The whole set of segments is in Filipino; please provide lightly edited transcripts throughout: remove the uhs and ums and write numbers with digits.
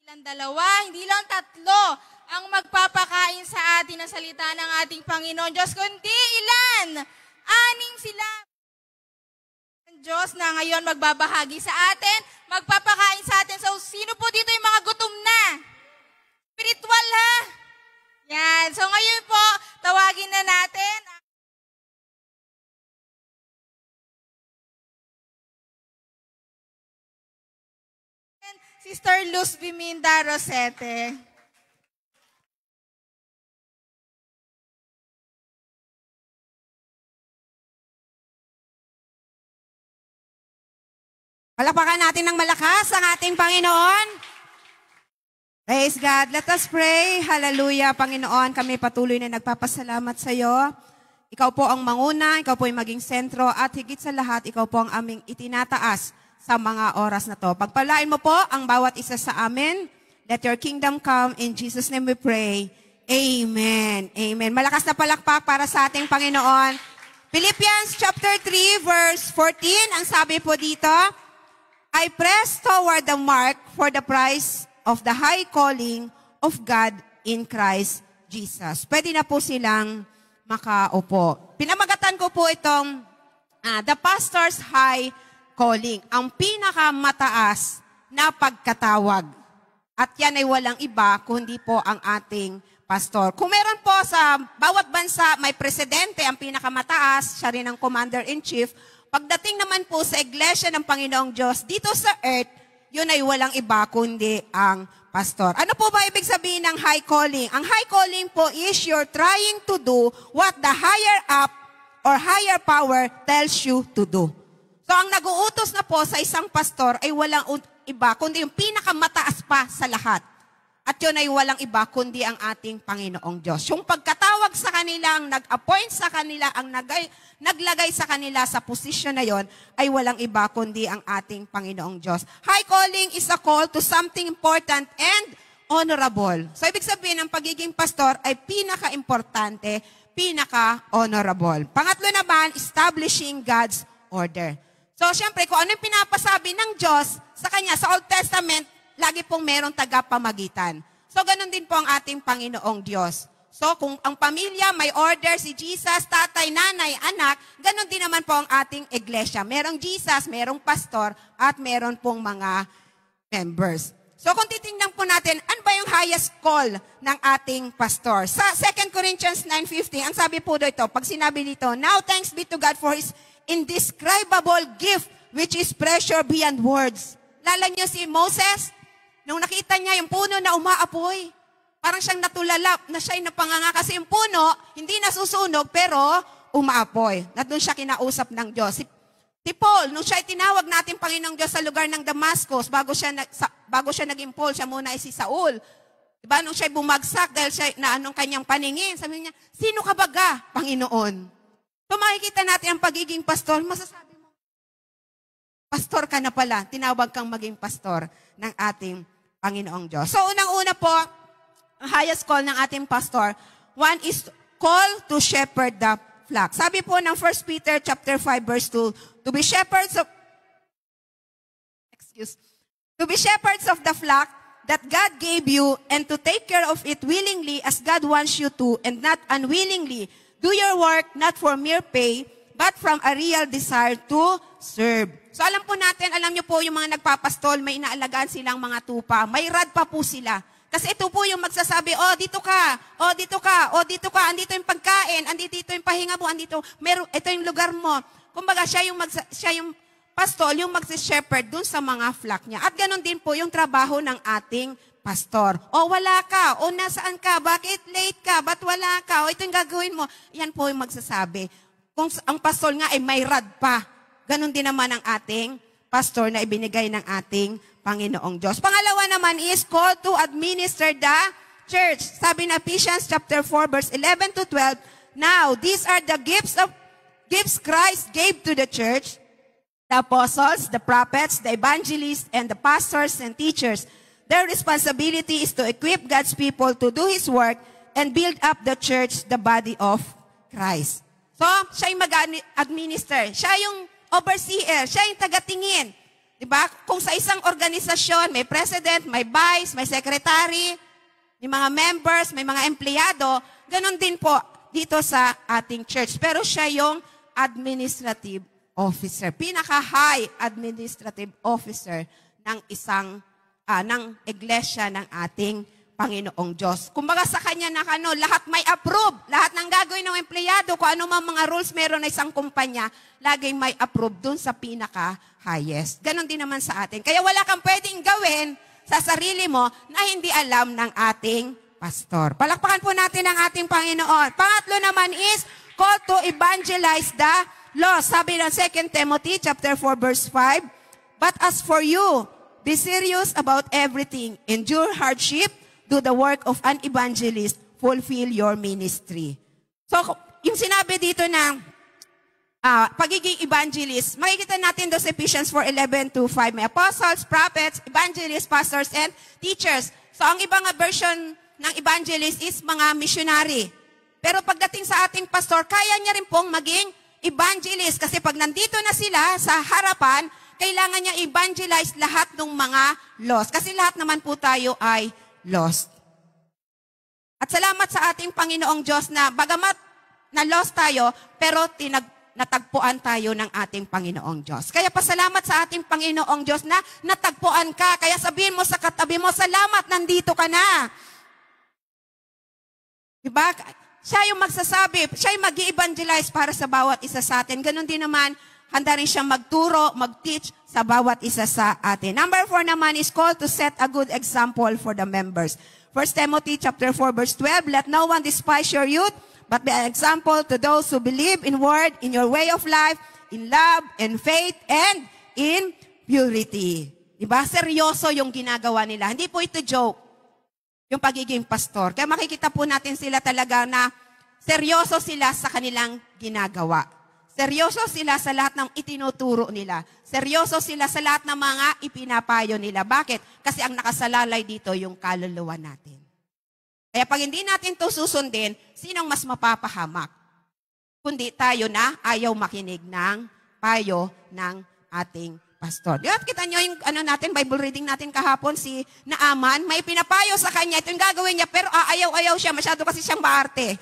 lang dalawa, hindi lang tatlo ang magpapakain sa atin ng salita ng ating Panginoon Diyos, kundi ilan? Anim sila. Ang Diyos na ngayon magbabahagi sa atin, magpapakain sa atin. So, sino po dito yung mga gutom na? Spiritual ha? Yan. So, ngayon po, tawagin na natin Sister Luz Biminda Rosete. Palakpakan natin ng malakas ang ating Panginoon. Praise God. Let us pray. Hallelujah, Panginoon. Kami patuloy na nagpapasalamat sa iyo. Ikaw po ang manguna, ikaw po ang maging sentro, at higit sa lahat, ikaw po ang aming itinataas sa mga oras na to. Pagpalain mo po ang bawat isa sa amin. Let your kingdom come. In Jesus' name we pray. Amen. Amen. Malakas na palakpak para sa ating Panginoon. Philippians chapter 3 verse 14. Ang sabi po dito, I press toward the mark for the prize of the high calling of God in Christ Jesus. Pwede na po silang makaupo. Pinamagatan ko po itong the pastor's high calling, ang pinakamataas na pagkatawag. At yan ay walang iba kundi po ang ating pastor. Kung meron po sa bawat bansa may presidente, ang pinakamataas, siya rin ang commander-in-chief. Pagdating naman po sa iglesia ng Panginoong Diyos, dito sa earth, yun ay walang iba kundi ang pastor. Ano po ba ibig sabihin ng high calling? Ang high calling po is you're trying to do what the higher up or higher power tells you to do. So ang nag-uutos na po sa isang pastor ay walang iba kundi yung pinakamataas pa sa lahat. At yun ay walang iba kundi ang ating Panginoong Diyos. Yung pagkatawag sa kanila, ang nag-appoint sa kanila, ang naglagay sa kanila sa posisyon na yon ay walang iba kundi ang ating Panginoong Diyos. High calling is a call to something important and honorable. So ibig sabihin, ang pagiging pastor ay pinaka-importante, pinaka-honorable. Pangatlo naman, establishing God's order. So, siyempre, kung ano yung pinapasabi ng Diyos sa Kanya, sa Old Testament, lagi pong merong tagapamagitan. So, ganun din po ang ating Panginoong Diyos. So, kung ang pamilya may order si Jesus, tatay, nanay, anak, ganun din naman po ang ating iglesia. Merong Jesus, merong pastor, at meron pong mga members. So, kung titingnan po natin, ano ba yung highest call ng ating pastor? Sa 2 Corinthians 9:15, ang sabi po dito, pag sinabi dito, now thanks be to God for His indescribable gift, which is pressure beyond words. Lala niyo si Moses, nung nakita niya yung puno na umaapoy, parang siyang natulala na siya'y napanganga kasi yung puno, hindi nasusunog, pero umaapoy. Na doon siya kinausap ng Diyos. Si Paul, nung siya'y tinawag natin Panginoong Diyos sa lugar ng Damascus, bago siya naging Paul, siya muna ay si Saul. Diba? Nung siya'y bumagsak dahil siya na anong kanyang paningin, sabi niya, sino ka baga, Panginoon? So makikita natin ang pagiging pastor, masasabi mo, pastor ka na pala, tinawag kang maging pastor ng ating Panginoong Diyos. So unang-una po, ang highest call ng ating pastor, one is call to shepherd the flock. Sabi po ng 1 Peter chapter 5 verse 2, to be shepherds of the flock that God gave you and to take care of it willingly as God wants you to and not unwillingly. Do your work not for mere pay, but from a real desire to serve. So alam po natin, alam niyo po yung mga nagpapastol, may inaalagaan silang mga tupa. May rad pa po sila. Kasi ito po yung magsasabi, oh dito ka, oh dito ka, oh dito ka, andito yung pagkain, andito yung pahinga mo, ito yung lugar mo. Kumbaga siya yung pastol, yung magsi-shepherd dun sa mga flock niya. At ganun din po yung trabaho ng ating pastor. O wala ka, o nasaan ka, bakit late ka, ba't wala ka, o ito yung gagawin mo. Yan po yung magsasabi. Kung ang pastor nga ay may rad pa, ganun din naman ang ating pastor na ibinigay ng ating Panginoong Diyos. Pangalawa naman is call to administer the church. Sabi na Ephesians chapter 4 verse 11 to 12, now these are the gifts Christ gave to the church, the apostles, the prophets, the evangelists, and the pastors and teachers. Their responsibility is to equip God's people to do His work and build up the church, the body of Christ. So, siya yung mag-administer. Siya yung overseer. Siya yung tagatingin. Diba? Kung sa isang organisasyon, may president, may vice, may secretary, may mga members, may mga empleyado, ganun din po dito sa ating church. Pero siya yung administrative officer, pinaka-high administrative officer ng ng iglesia ng ating Panginoong Diyos. Kumbaga sa kanya lahat may approve. Lahat ng gagawin ng empleyado, kung ano mang mga rules meron na isang kumpanya, laging may approve dun sa pinaka-highest. Ganon din naman sa atin. Kaya wala kang pwedeng gawin sa sarili mo na hindi alam ng ating pastor. Palakpakan po natin ang ating Panginoon. Pangatlo naman is call to evangelize the lost. Sabi ng 2 Timothy chapter 4 verse 5, but as for you, be serious about everything. Endure hardship. Do the work of an evangelist. Fulfill your ministry. So, yung sinabi dito na pagiging evangelist, makikita natin doon sa Ephesians 4:11-5. May apostles, prophets, evangelists, pastors, and teachers. So, ang ibang version ng evangelist is mga missionary. Pero pagdating sa ating pastor, kaya niya rin pong maging evangelist. Kasi pag nandito na sila sa harapan, kailangan niya evangelize lahat ng mga lost. Kasi lahat naman po tayo ay lost. At salamat sa ating Panginoong Diyos na bagamat na lost tayo, pero natagpuan tayo ng ating Panginoong Diyos. Kaya pasalamat sa ating Panginoong Diyos na natagpuan ka. Kaya sabihin mo sa katabi mo, salamat, nandito ka na. Diba? Siya yung magsasabi, siya yung mag-i-evangelize para sa bawat isa sa atin. Ganon din naman, handa rin siyang magturo, mag-teach sa bawat isa sa atin. Number 4 naman is called to set a good example for the members. 1 Timothy chapter 4 verse 12, let no one despise your youth, but be an example to those who believe in word, in your way of life, in love, in faith, and in purity. Diba? Seryoso yung ginagawa nila. Hindi po ito joke, yung pagiging pastor. Kaya makikita po natin sila talaga na seryoso sila sa kanilang ginagawa. Seryoso sila sa lahat ng itinuturo nila. Seryoso sila sa lahat ng mga ipinapayo nila. Bakit? Kasi ang nakasalalay dito yung kaluluwa natin. Kaya pag hindi natin ito susundin, sinong mas mapapahamak? Kundi tayo na ayaw makinig ng payo ng ating pastor. Di ba, kita nyo yung natin, Bible reading natin kahapon, si Naaman, may pinapayo sa kanya, ito yung gagawin niya, pero ayaw-ayaw siya, masyado kasi siyang maarte.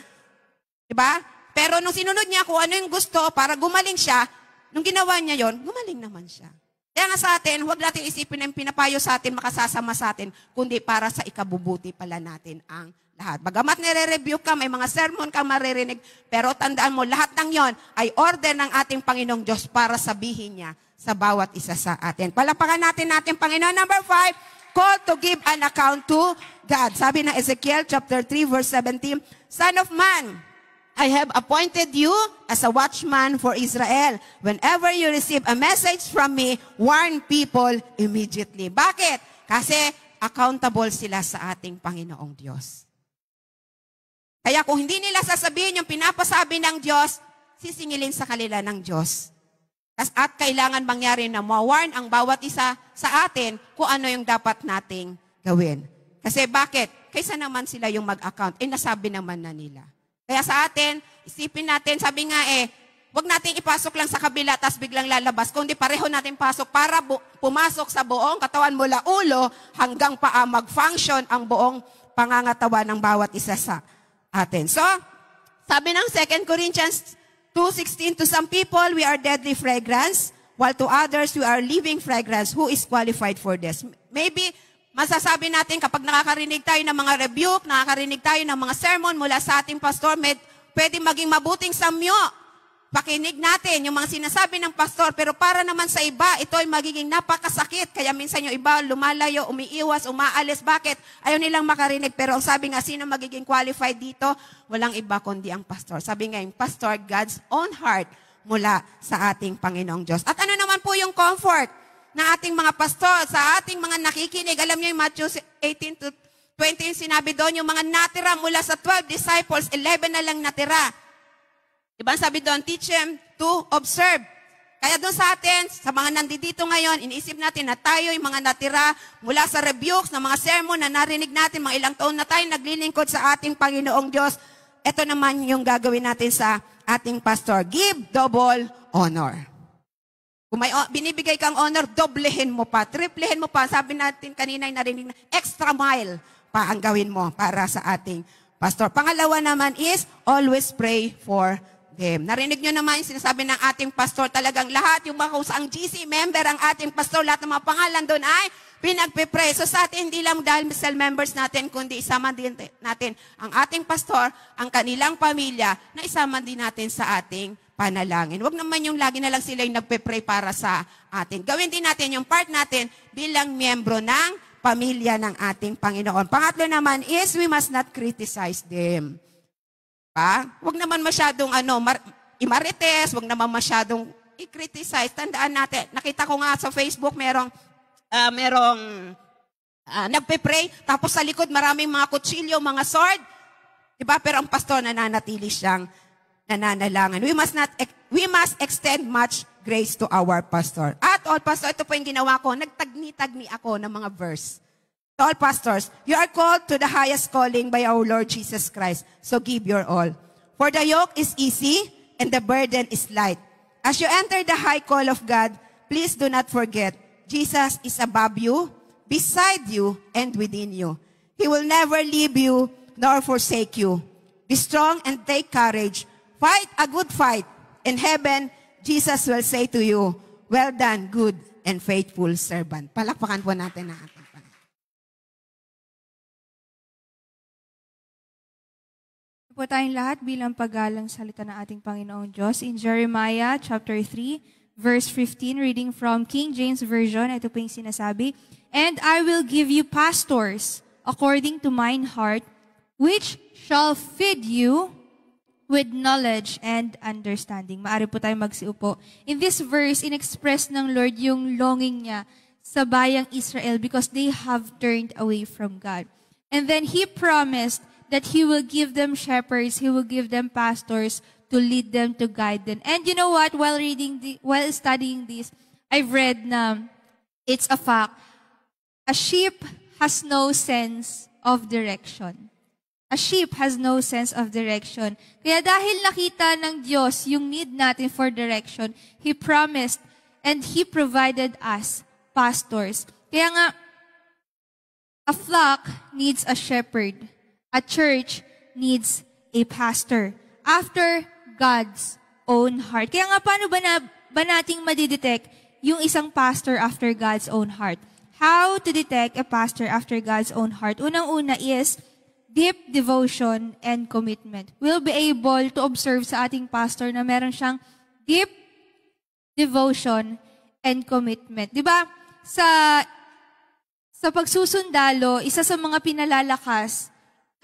Diba? Pero nung sinunod niya kung ano yung gusto para gumaling siya, nung ginawa niya yon, gumaling naman siya. Kaya nga sa atin, huwag natin isipin na yung pinapayo sa atin, makasasama sa atin, kundi para sa ikabubuti pala natin ang lahat. Bagamat nire-review ka, may mga sermon ka maririnig, pero tandaan mo, lahat ng yon ay order ng ating Panginoong Diyos para sabihin niya sa bawat isa sa atin. Palapakan natin Panginoon. Number 5, call to give an account to God. Sabi na Ezekiel chapter 3 verse 17, Son of man, I have appointed you as a watchman for Israel. Whenever you receive a message from me, warn people immediately. Bakit? Kasi accountable sila sa ating Panginoong Diyos. Kaya kung hindi nila sasabihin yung pinapasabi ng Diyos, sisingilin sa kanila ng Diyos. At kailangan mangyari na ma-warn ang bawat isa sa atin kung ano yung dapat nating gawin. Kasi bakit? Kaysa naman sila yung mag-account, nasabi naman na nila. Kaya sa atin, isipin natin, sabi nga wag nating ipasok lang sa kabila tapos biglang lalabas, kundi pareho natin pasok para pumasok sa buong katawan mula ulo hanggang paa, mag-function ang buong pangangatawan ng bawat isa sa atin. So, sabi ng 2 Corinthians 2:16, to some people, we are deadly fragrance, while to others, we are living fragrance. Who is qualified for this? Maybe, masasabi natin kapag nakakarinig tayo ng mga rebuke, nakakarinig tayo ng mga sermon mula sa ating pastor, pwede maging mabuting samyo. Pakinig natin yung mga sinasabi ng pastor, pero para naman sa iba, ito ay magiging napakasakit. Kaya minsan yung iba lumalayo, umiiwas, umaalis. Bakit? Ayaw nilang makarinig. Pero ang sabi nga, sino magiging qualified dito? Walang iba kundi ang pastor. Sabi nga yung pastor, God's own heart mula sa ating Panginoong Diyos. At ano naman po yung comfort na ating mga pastor, sa ating mga nakikinig? Alam niyo yung Matthew 18-20, sinabi doon, yung mga natira mula sa 12 disciples, 11 na lang natira. Diba sabi doon, teach them to observe. Kaya doon sa atin, sa mga nandito ngayon, iniisip natin na tayo yung mga natira mula sa rebukes, ng mga sermon na narinig natin, mga ilang taon na tayo naglilingkod sa ating Panginoong Diyos. Ito naman yung gagawin natin sa ating pastor. Give double honor. Kung may binibigay kang honor, doblehin mo pa, triplehin mo pa. Sabi natin kanina ay narinig na extra mile pa ang gawin mo para sa ating pastor. Pangalawa naman is always pray for them. Narinig nyo naman yung sinasabi ng ating pastor, talagang lahat, yung mga ang GC member, ang ating pastor, lahat ng mga pangalan doon ay pinagpipray. So sa atin, hindi lang dahil cell members natin, kundi isama din natin ang ating pastor, ang kanilang pamilya, na isama din natin sa ating panalangin. Huwag naman yung lagi na lang sila yung nagpe-pray para sa atin. Gawin din natin yung part natin bilang miyembro ng pamilya ng ating Panginoon. Pangatlo naman is we must not criticize them. Huwag naman masyadong imarites, huwag naman masyadong i-criticize. Tandaan natin, nakita ko nga sa Facebook, merong nagpe-pray, tapos sa likod maraming mga kutsilyo, mga sword. Diba? Pero ang pastor nananatili siyang nananalangan. We must extend much grace to our pastor. At all pastor, ito po yung ginawa ko, nagtagni-tagni ako ng mga verse. To all pastors, you are called to the highest calling by our Lord Jesus Christ. So give your all. For the yoke is easy and the burden is light. As you enter the high call of God, please do not forget, Jesus is above you, beside you, and within you. He will never leave you nor forsake you. Be strong and take courage. Fight a good fight. In heaven, Jesus will say to you, well done, good and faithful servant. Palakpakan po natin ang ating Panginoon. Po tayong lahat bilang paggalang salita ng ating Panginoong Diyos. In Jeremiah chapter 3, verse 15, reading from King James Version, ito po yung sinasabi, and I will give you pastors according to mine heart, which shall feed you with knowledge and understanding. Maaari po tayo magsiupo. In this verse, in-express ng Lord yung longing niya sa bayang Israel because they have turned away from God. And then He promised that He will give them shepherds, He will give them pastors to lead them, to guide them. And you know what? While studying this, I've read na it's a fact. A sheep has no sense of direction. A sheep has no sense of direction. Kaya dahil nakita ng Diyos yung need natin for direction, He promised and He provided us pastors. Kaya nga, a flock needs a shepherd. A church needs a pastor. After God's own heart. Kaya nga, paano ba nating madidetect yung isang pastor after God's own heart? How to detect a pastor after God's own heart? Unang-una is deep devotion and commitment. We'll be able to observe sa ating pastor na meron siyang deep devotion and commitment. 'Di ba? Sa pagsusundalo, isa sa mga pinalalakas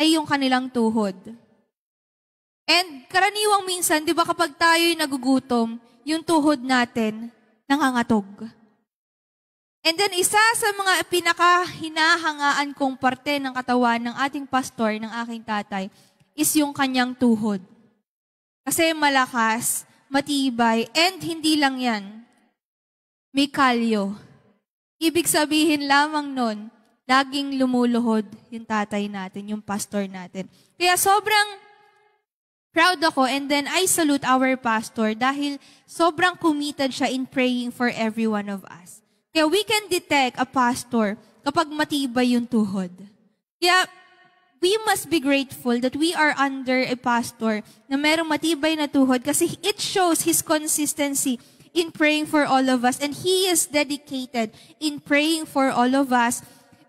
ay yung kanilang tuhod. And karaniwang minsan, 'di ba kapag tayo'y nagugutom, yung tuhod natin nangangatog. And then, isa sa mga pinakahinahangaan kong parte ng katawan ng ating pastor, ng aking tatay, is yung kanyang tuhod. Kasi malakas, matibay, and hindi lang yan. May kalyo. Ibig sabihin lamang nun, laging lumuluhod yung tatay natin, yung pastor natin. Kaya sobrang proud ako, and then I salute our pastor dahil sobrang committed siya in praying for every one of us. Kaya we can detect a pastor kapag matibay yung tuhod. Kaya we must be grateful that we are under a pastor na merong matibay na tuhod kasi it shows his consistency in praying for all of us and he is dedicated in praying for all of us.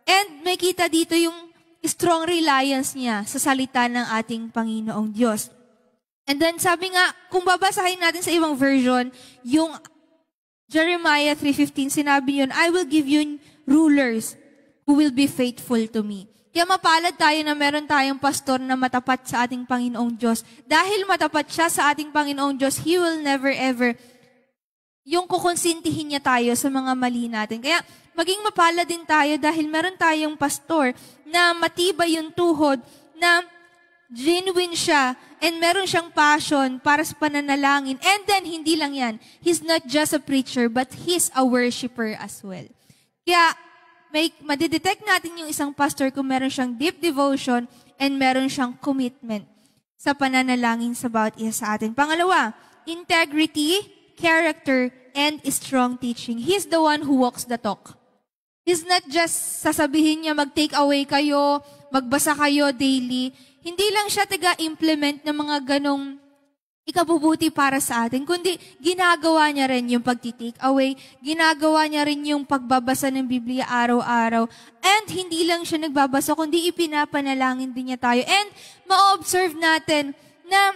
And may kita dito yung strong reliance niya sa salita ng ating Panginoong Diyos. And then sabi nga, kung babasahin natin sa ibang version, yung Jeremiah 3:15, sinabi yun, I will give you rulers who will be faithful to me. Kaya mapalad tayo na meron tayong pastor na matapat sa ating Panginoong Diyos. Dahil matapat siya sa ating Panginoong Diyos, He will never ever yung kukonsintihin niya tayo sa mga mali natin. Kaya maging mapalad din tayo dahil meron tayong pastor na matibay yung tuhod, na genuine siya, and meron siyang passion para sa pananalangin. And then, hindi lang yan. He's not just a preacher, but he's a worshiper as well. Kaya, madidetect natin yung isang pastor kung meron siyang deep devotion and meron siyang commitment sa pananalangin sa bawat isa sa atin. Pangalawa, integrity, character, and strong teaching. He's the one who walks the talk. He's not just sasabihin niya mag-take away kayo, magbasa kayo daily. Hindi lang siya taga-implement ng mga ganong ikabubuti para sa atin, kundi ginagawa niya rin yung pag-take away, ginagawa niya rin yung pagbabasa ng Biblia araw-araw, and hindi lang siya nagbabasa, kundi ipinapanalangin din niya tayo. And ma-observe natin na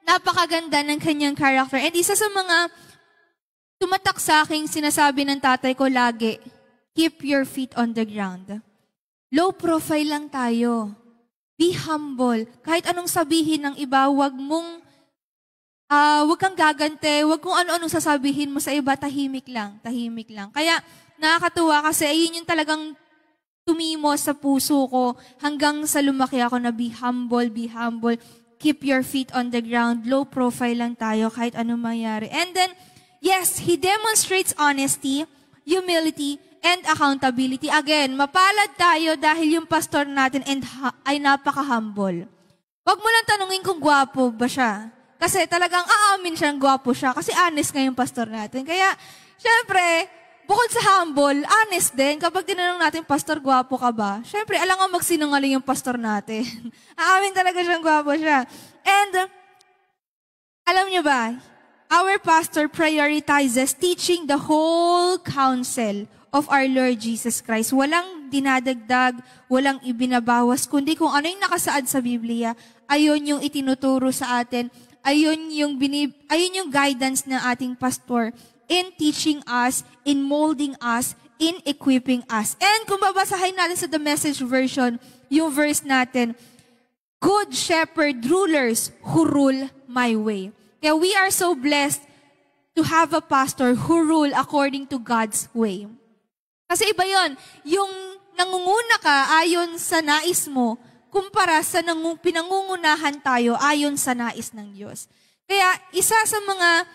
napakaganda ng kanyang character. And isa sa mga tumatak sa aking sinasabi ng tatay ko lagi, keep your feet on the ground. Low profile lang tayo. Be humble. Kahit anong sabihin ng iba, wag kang gagante, wag kung ano-anong sasabihin mo sa iba, tahimik lang. Kaya nakakatuwa kasi ayun yung talagang tumimo sa puso ko hanggang sa lumaki ako na be humble, keep your feet on the ground, low profile lang tayo kahit anong mangyari. And then, yes, he demonstrates honesty, humility, and accountability. Again, mapalad tayo dahil yung pastor natin ay napaka-humble. Wag mo lang tanungin kung gwapo ba siya. Kasi talagang aamin siyang gwapo siya kasi honest nga yung pastor natin. Kaya, syempre, bukod sa humble, honest din. Kapag tinanong natin, pastor, gwapo ka ba? Syempre, alam nga magsinungaling yung pastor natin. Aamin talaga siyang gwapo siya. And, alam niyo ba, our pastor prioritizes teaching the whole counsel of our Lord Jesus Christ. Walang dinadagdag, walang ibinabawas, kundi kung ano yung nakasaad sa Biblia, ayon yung itinuturo sa atin. Ayun yung guidance ng ating pastor in teaching us, in molding us, in equipping us. And kung babasahin natin sa The Message version, yung verse natin, good shepherd rulers who rule my way. Kaya we are so blessed to have a pastor who rule according to God's way. Kasi iba yon, yung nangunguna ka ayon sa nais mo, kumpara sa pinangungunahan tayo ayon sa nais ng Diyos. Kaya isa sa mga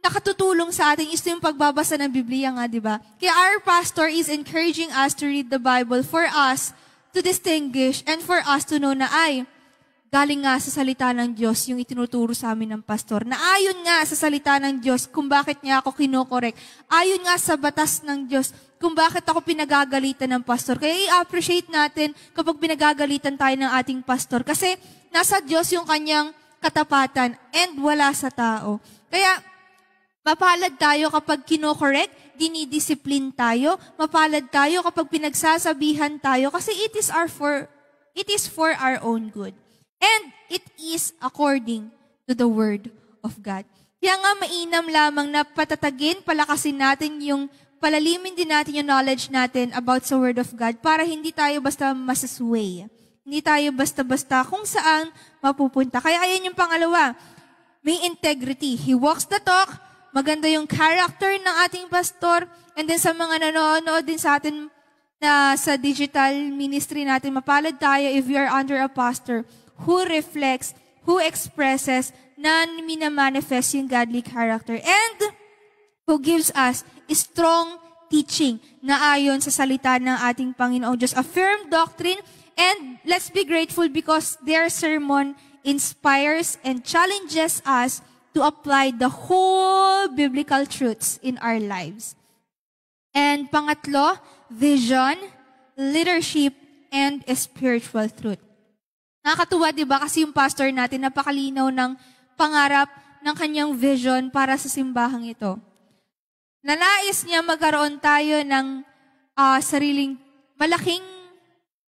nakatutulong sa atin is yung pagbabasa ng Biblia nga, di ba? Kaya our pastor is encouraging us to read the Bible for us to distinguish and for us to know na galing nga sa salita ng Diyos yung itinuturo sa amin ng pastor. Na ayon nga sa salita ng Diyos kung bakit niya ako kinokorek. Ayon nga sa batas ng Diyos kung bakit ako pinagagalitan ng pastor. Kaya i-appreciate natin kapag pinagagalitan tayo ng ating pastor. Kasi nasa Diyos yung kanyang katapatan and wala sa tao. Kaya mapalad tayo kapag kinokorek, dinidisiplin tayo. Mapalad tayo kapag pinagsasabihan tayo kasi it is for our own good. And it is according to the Word of God. Kaya nga mainam lamang na patatagin, palakasin natin palalimin din natin yung knowledge natin about sa Word of God para hindi tayo basta masasway. Hindi tayo basta-basta kung saan mapupunta. Kaya ayan yung pangalawa, may integrity. He walks the talk, maganda yung character ng ating pastor, and then sa mga nanonood din sa atin na sa digital ministry natin, mapalad tayo if we are under a pastor who reflects, who expresses, na minamanifest yung godly character, and who gives us strong teaching na ayon sa salita ng ating Panginoong Diyos. A firm doctrine, and let's be grateful because their sermon inspires and challenges us to apply the whole biblical truths in our lives. And pangatlo, vision, leadership, and spiritual truth. Nakakatuwa, di ba? Kasi yung pastor natin, napakalinaw ng pangarap ng kanyang vision para sa simbahang ito. Nanais niya magkaroon tayo ng sariling malaking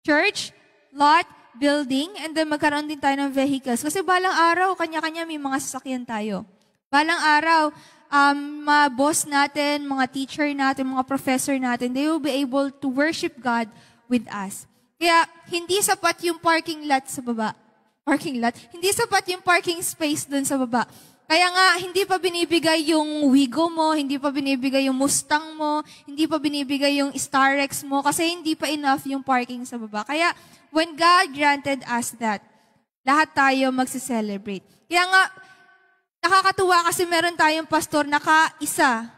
church, lot, building, and then magkaroon din tayo ng vehicles. Kasi balang araw, kanya-kanya may mga sasakyan tayo. Balang araw, mga boss natin, mga teacher natin, mga professor natin, they will be able to worship God with us. Kaya, hindi sapat yung parking lot sa baba. Hindi sapat yung parking space dun sa baba. Kaya nga, hindi pa binibigay yung Wigo mo, hindi pa binibigay yung Mustang mo, hindi pa binibigay yung Starex mo, kasi hindi pa enough yung parking sa baba. Kaya, when God granted us that, lahat tayo magse-celebrate. Kaya nga, nakakatuwa kasi meron tayong pastor na kaisa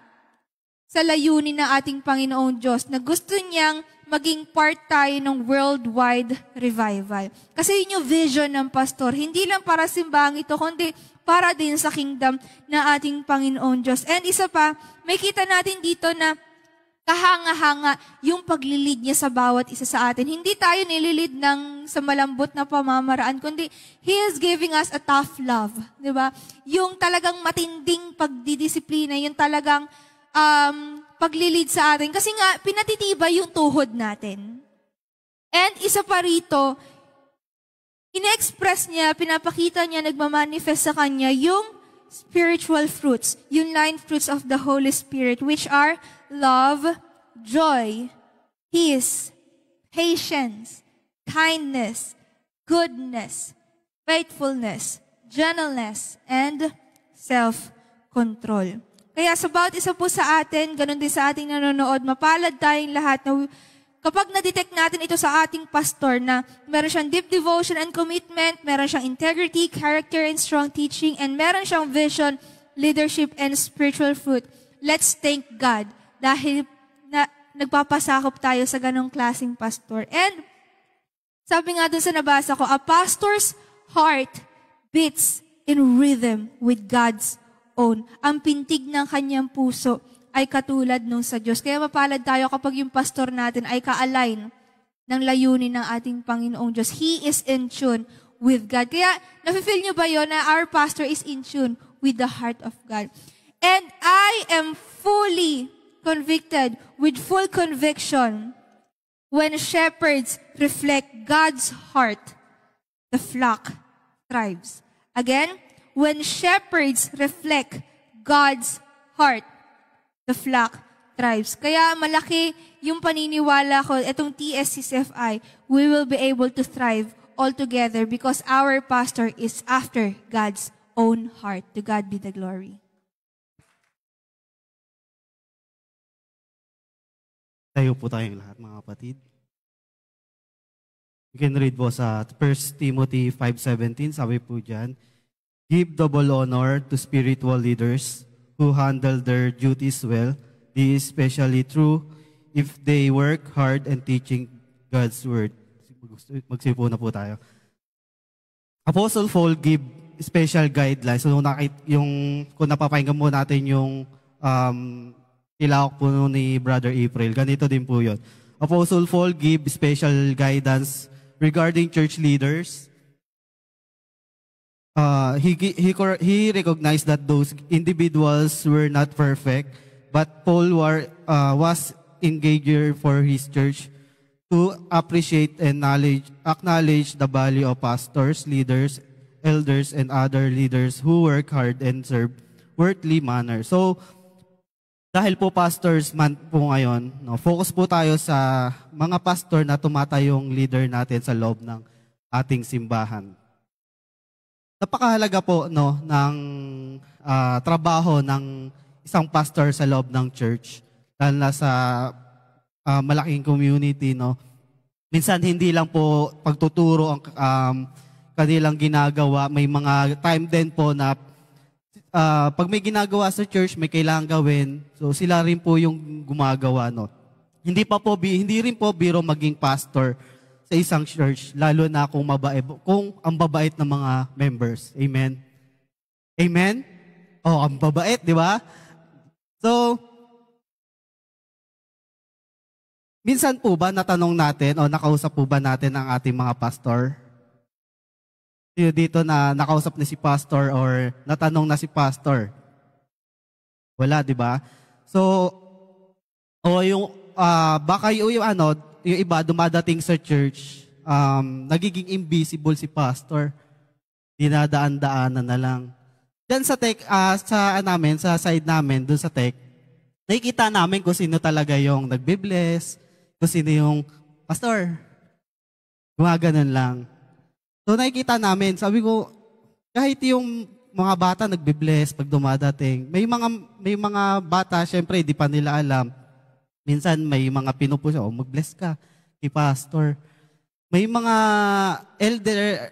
sa layunin ng ating Panginoong Diyos na gusto niyang maging part tayo ng worldwide revival. Kasi yun yung vision ng pastor. Hindi lang para simbahang ito, kundi para din sa kingdom na ating Panginoon Diyos. And isa pa, may kita natin dito na kahanga-hanga yung paglilid niya sa bawat isa sa atin. Hindi tayo nililid sa malambot na pamamaraan, kundi He is giving us a tough love. Di ba? Yung talagang matinding pagdidisiplina, yung talagang paglilid sa atin. Kasi nga, pinatitibay yung tuhod natin. And isa pa rito, ine-express niya, pinapakita niya, nagmamanifest sa kanya yung spiritual fruits, yung 9 fruits of the Holy Spirit, which are love, joy, peace, patience, kindness, goodness, faithfulness, gentleness, and self-control. Kaya sa bawat isa po sa atin, ganun din sa ating nanonood, mapalad tayong lahat na kapag na-detect natin ito sa ating pastor na meron siyang deep devotion and commitment, meron siyang integrity, character, and strong teaching, and meron siyang vision, leadership, and spiritual fruit, let's thank God dahil nagpapasakop tayo sa ganong klaseng pastor. And sabi nga dun sa nabasa ko, a pastor's heart beats in rhythm with God's own. Ang pintig ng kanyang puso ay katulad nung sa Diyos. Kaya mapalad tayo kapag yung pastor natin ay ka-align ng layunin ng ating Panginoong Diyos. He is in tune with God. Kaya, nafe-feel nyo ba yun na our pastor is in tune with the heart of God? And I am fully convicted with full conviction when shepherds reflect God's heart, the flock thrives. Again, when shepherds reflect God's heart, the flock thrives. Kaya malaki yung paniniwala ko, itong TSCFI, we will be able to thrive all together because our pastor is after God's own heart. To God be the glory. Tayo po tayong lahat, mga kapatid. You can read po sa 1 Timothy 5:17, sabi po dyan, give double honor to spiritual leaders who handle their duties well. This is especially true if they work hard and teaching God's word. Magsipo na po tayo. Apostle Paul give special guidelines. So, kung napapakinggan mo natin yung ilawak po ni Brother April, ganito din po yun. Apostle Paul give special guidance regarding church leaders. He recognized that those individuals were not perfect, but Paul was engaged for his church to appreciate and acknowledge the value of pastors, leaders, elders, and other leaders who work hard and serve worthily manner. So, dahil po pastors month po ngayon, focus po tayo sa mga pastor na tumatayong leader natin sa loob ng ating simbahan. Napakahalaga po ng trabaho ng isang pastor sa loob ng church, lalo na sa malaking community. Minsan hindi lang po pagtuturo ang kanilang ginagawa. May mga time din po na pag may ginagawa sa church, may kailangan gawin. So sila rin po yung gumagawa. Hindi rin po biro maging pastor sa isang church, lalo na kung ang babait ng mga members. Amen? Amen? Oh, ang babait, di ba? So, minsan po ba natanong natin o nakausap po ba natin ang ating mga pastor? Dito na nakausap na si pastor or natanong na si pastor? Wala, di ba? So, baka yung iba dumadating sa church, nagiging invisible si pastor. Dinadaan-daanan na lang. Diyan sa tech, sa side namin, dun sa tech, nakikita namin kung sino talaga yung nagbe-bless, kung sino yung pastor. Gumaganon lang. So nakikita namin, sabi ko, kahit yung mga bata nagbe-bless pag dumadating, may mga bata, syempre, di pa nila alam. Minsan may mga pinupush, mag-bless ka kay pastor. May mga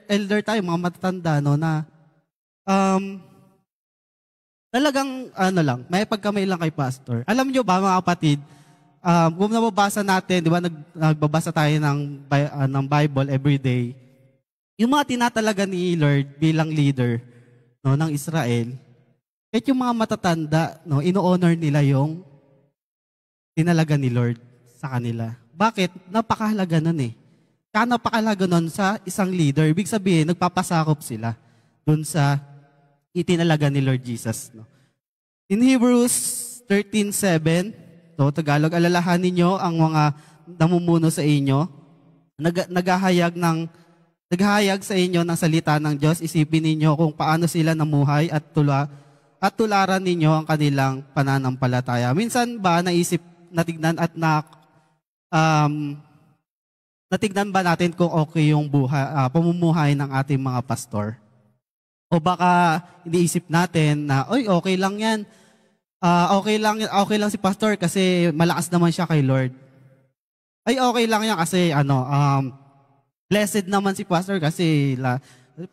elder tayo, mga matatanda, na talagang may pagkamay lang kay pastor. Alam nyo ba, mga kapatid, kung nababasa natin, di ba, nagbabasa tayo ng Bible every day, yung mga tinatalaga ni Lord bilang leader, no, ng Israel, kahit yung mga matatanda, no, ino-honor nila yung tinalaga ni Lord sa kanila. Bakit? Napakahalaga nun eh. Kaya napakahalaga nun sa isang leader. Ibig sabihin, nagpapasakop sila dun sa itinalaga ni Lord Jesus. No? In Hebrews 13:7, no, Tagalog, alalahanin nyo ang mga namumuno sa inyo, naghahayag sa inyo ng salita ng Diyos. Isipin ninyo kung paano sila namuhay at tularan ninyo ang kanilang pananampalataya. Minsan ba natignan at natignan ba natin kung okay yung pamumuhay ng ating mga pastor? O baka iniisip natin na, oy, okay lang yan. Okay lang si pastor kasi malakas naman siya kay Lord. Ay, okay lang yan kasi blessed naman si pastor kasi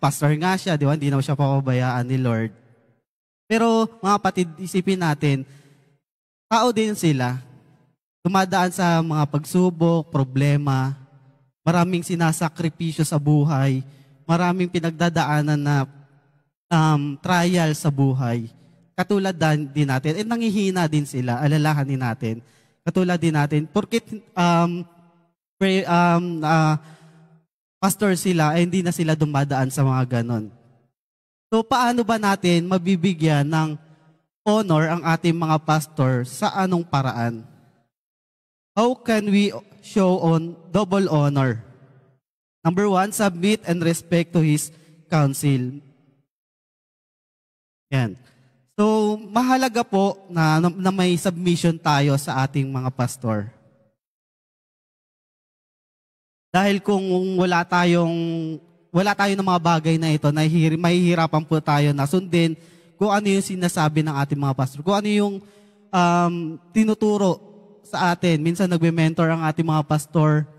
pastor nga siya, di ba? Hindi naman siya papabayaan ni Lord. Pero mga kapatid, isipin natin, tao din sila. Dumadaan sa mga pagsubok, problema, maraming sinasakripisyo sa buhay, maraming pinagdadaanan na trial sa buhay. Katulad din natin, nangihina din sila, alalahanin natin. Katulad din natin, porkit pastor sila, hindi na sila dumadaan sa mga ganon. So paano ba natin mabibigyan ng honor ang ating mga pastor sa anong paraan? How can we show double honor? Number 1, submit and respect to His counsel. Yan. So, mahalaga po na may submission tayo sa ating mga pastor. Dahil kung wala tayo ng mga bagay na ito, mahihirapan po tayo na sundin kung ano yung sinasabi ng ating mga pastor. Kung ano yung tinuturo sa atin. Minsan nagbe-mentor ang ating mga pastor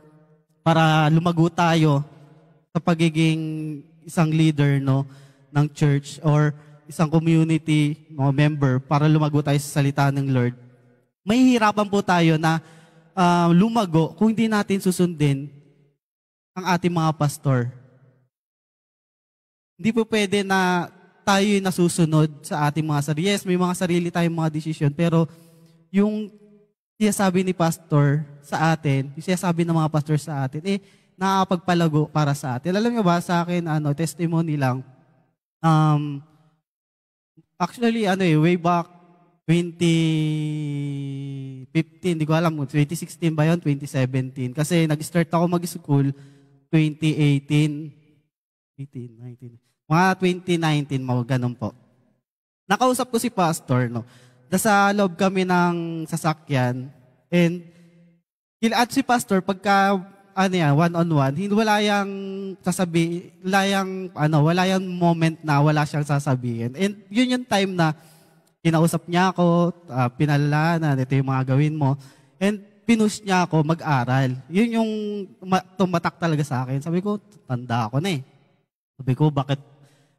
para lumago tayo sa pagiging isang leader, no, ng church or isang community, mga member, para lumago tayo sa salita ng Lord. Mahihirapan po tayo na lumago kung hindi natin susundin ang ating mga pastor. Hindi po pwede na tayo yung nasusunod sa ating mga sarili. Yes, may mga sarili tayong mga desisyon, pero yung sinasabi ni pastor sa atin, yung sinasabi ng mga pastor sa atin, nakakapagpalago para sa atin. Alam niyo ba, sa akin, testimony lang, actually, way back 2015, di ko alam, 2016 ba yun, 2017. Kasi nag-start ako mag-school 2018, 19, mga 2019, ganun po. Nakausap ko si pastor, no? Nasa loob kami ng sasakyan, and at si pastor, pagka, one-on-one, wala yung moment na wala siyang sasabihin. And yun yung time na kinausap niya ako, pinalalaan, ito yung mga gawin mo. And pinush niya ako mag-aral. Yun yung tumatak talaga sa akin. Sabi ko, tanda ako na eh. Sabi ko, bakit?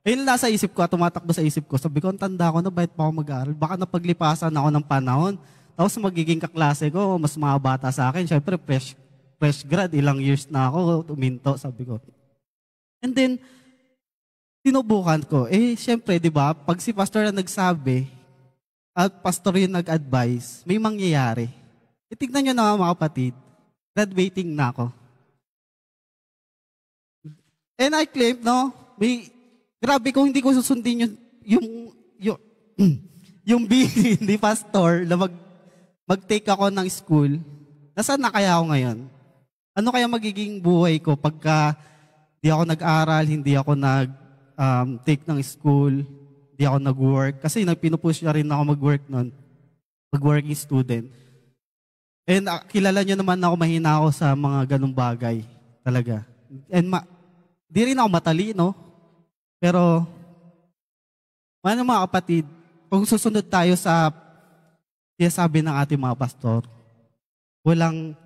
Ayun nasa isip ko, tumatakbo sa isip ko. Sabi ko, tanda ako na, bakit pa ako mag-aral? Baka napaglipasan ako ng panahon. Tapos magiging kaklase ko, mas mga bata sa akin. Siyempre, fresh grad, ilang years na ako, tuminto, sabi ko. And then, tinubukan ko. Siyempre, di ba, pag si pastor na nagsabi, at pastor yung nag-advise, may mangyayari. Tignan nyo na mga kapatid, graduating na ako. And I claim, no, grabe kung hindi ko susundin yung bilin ni pastor na mag-take ako ng school, nasaan na kaya ako ngayon? Ano kaya magiging buhay ko pagka di ako nag-aral, hindi ako nag-take ng school, di ako nag-work? Kasi pinupush na rin ako mag-work nun, mag-working student. And kilala nyo naman ako, mahina ako sa mga ganung bagay talaga. And di rin ako matalino. Pero, mga kapatid, kung susunod tayo sa sinasabi ng ating mga pastor, walang,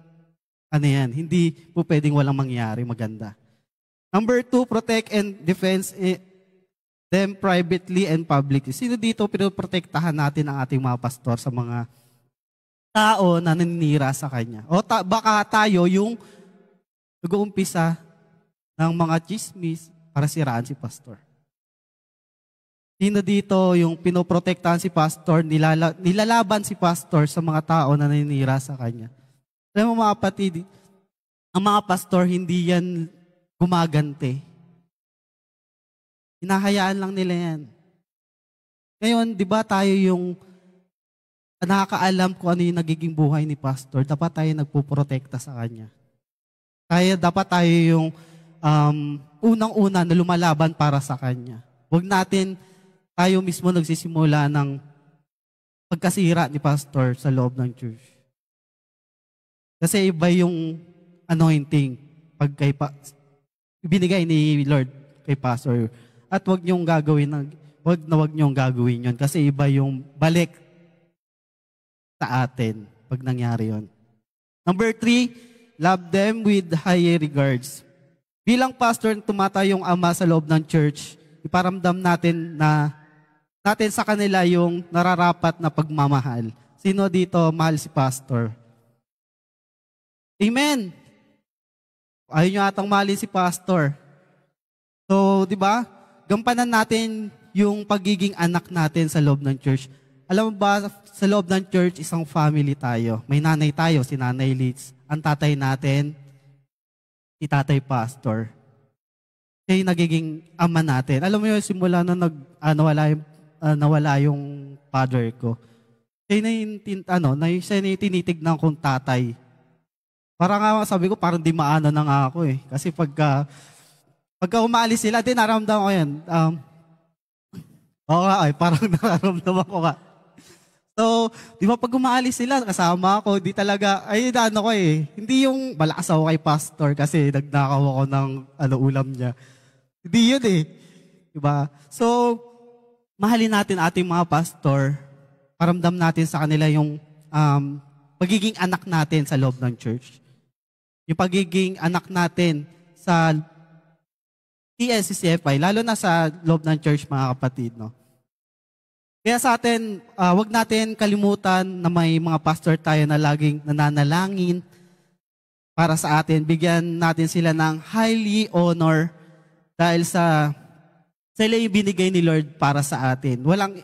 hindi po pwedeng walang mangyari maganda. Number 2, protect and defense them privately and publicly. Sino dito pinoprotektahan natin ang ating mga pastor sa mga tao na naninira sa kanya? O baka tayo yung nag-uumpisa ng mga chismis para siraan si pastor. Sino dito yung pinoprotektahan si pastor, nilalaban si pastor sa mga tao na naninira sa kanya? Alam mo mga kapatid, ang mga pastor hindi yan gumagante. Hinahayaan lang nila yan. Ngayon, di ba tayo yung nakakaalam kung ano yung nagiging buhay ni pastor, dapat tayo nagpuprotekta sa kanya. Dapat tayo yung unang-una na lumalaban para sa kanya. Huwag natin tayo mismo nagsisimula ng pagkasira ni pastor sa loob ng church. Kasi iba yung anointing pag binigay ni Lord kay pastor. At huwag niyong gagawin yun kasi iba yung balik sa atin pag nangyari yun. Number 3, love them with high regards. Bilang pastor, tumatayong ama sa loob ng church, iparamdam natin sa kanila yung nararapat na pagmamahal. Sino dito mahal si pastor? Amen! Ayaw nyo atang mahalin si pastor. So, di ba? Gampanan natin yung pagiging anak natin sa loob ng church. Alam mo ba, sa loob ng church, isang family tayo. May nanay tayo, si Nanay Litz. Ang tatay natin, si Tatay Pastor. Siya yung nagiging ama natin. Alam mo yun, simula na nawala yung father ko. Siya yung tinitignan kong tatay. Parang nga sabi ko, parang di maano na nga ako eh. Kasi pagka umaalis sila, din naramdaman ko yan. Parang nararamdaman ko nga. So, di ba pag umaalis sila, kasama ako, di talaga, hindi yung malakas ako kay pastor kasi nagnakaw ako ng ulam niya. Hindi yun eh. Diba? So, mahalin natin ating mga pastor, paramdam natin sa kanila yung pagiging anak natin sa loob ng church. Yung pagiging anak natin sa TNCCFI, lalo na sa loob ng church, mga kapatid, no? Kaya sa atin, wag natin kalimutan na may mga pastor tayo na laging nananalangin para sa atin. Bigyan natin sila ng highly honor dahil sa sila yung binigay ni Lord para sa atin. Walang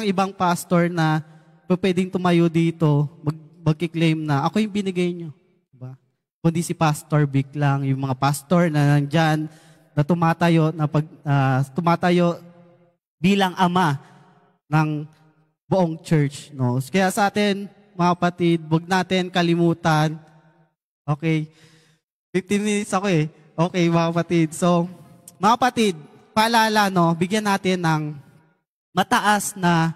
ibang pastor na pwedeng tumayo dito, magkiklaim na ako yung binigay nyo. Diba? Kundi si Pastor Vic lang, yung mga pastor na nandyan, na tumatayo bilang ama ng buong church. No? Kaya sa atin, mga kapatid, huwag natin kalimutan. Okay. 15 minutes ako eh. Okay, mga kapatid. So, mga kapatid, paalala, no, bigyan natin ng mataas na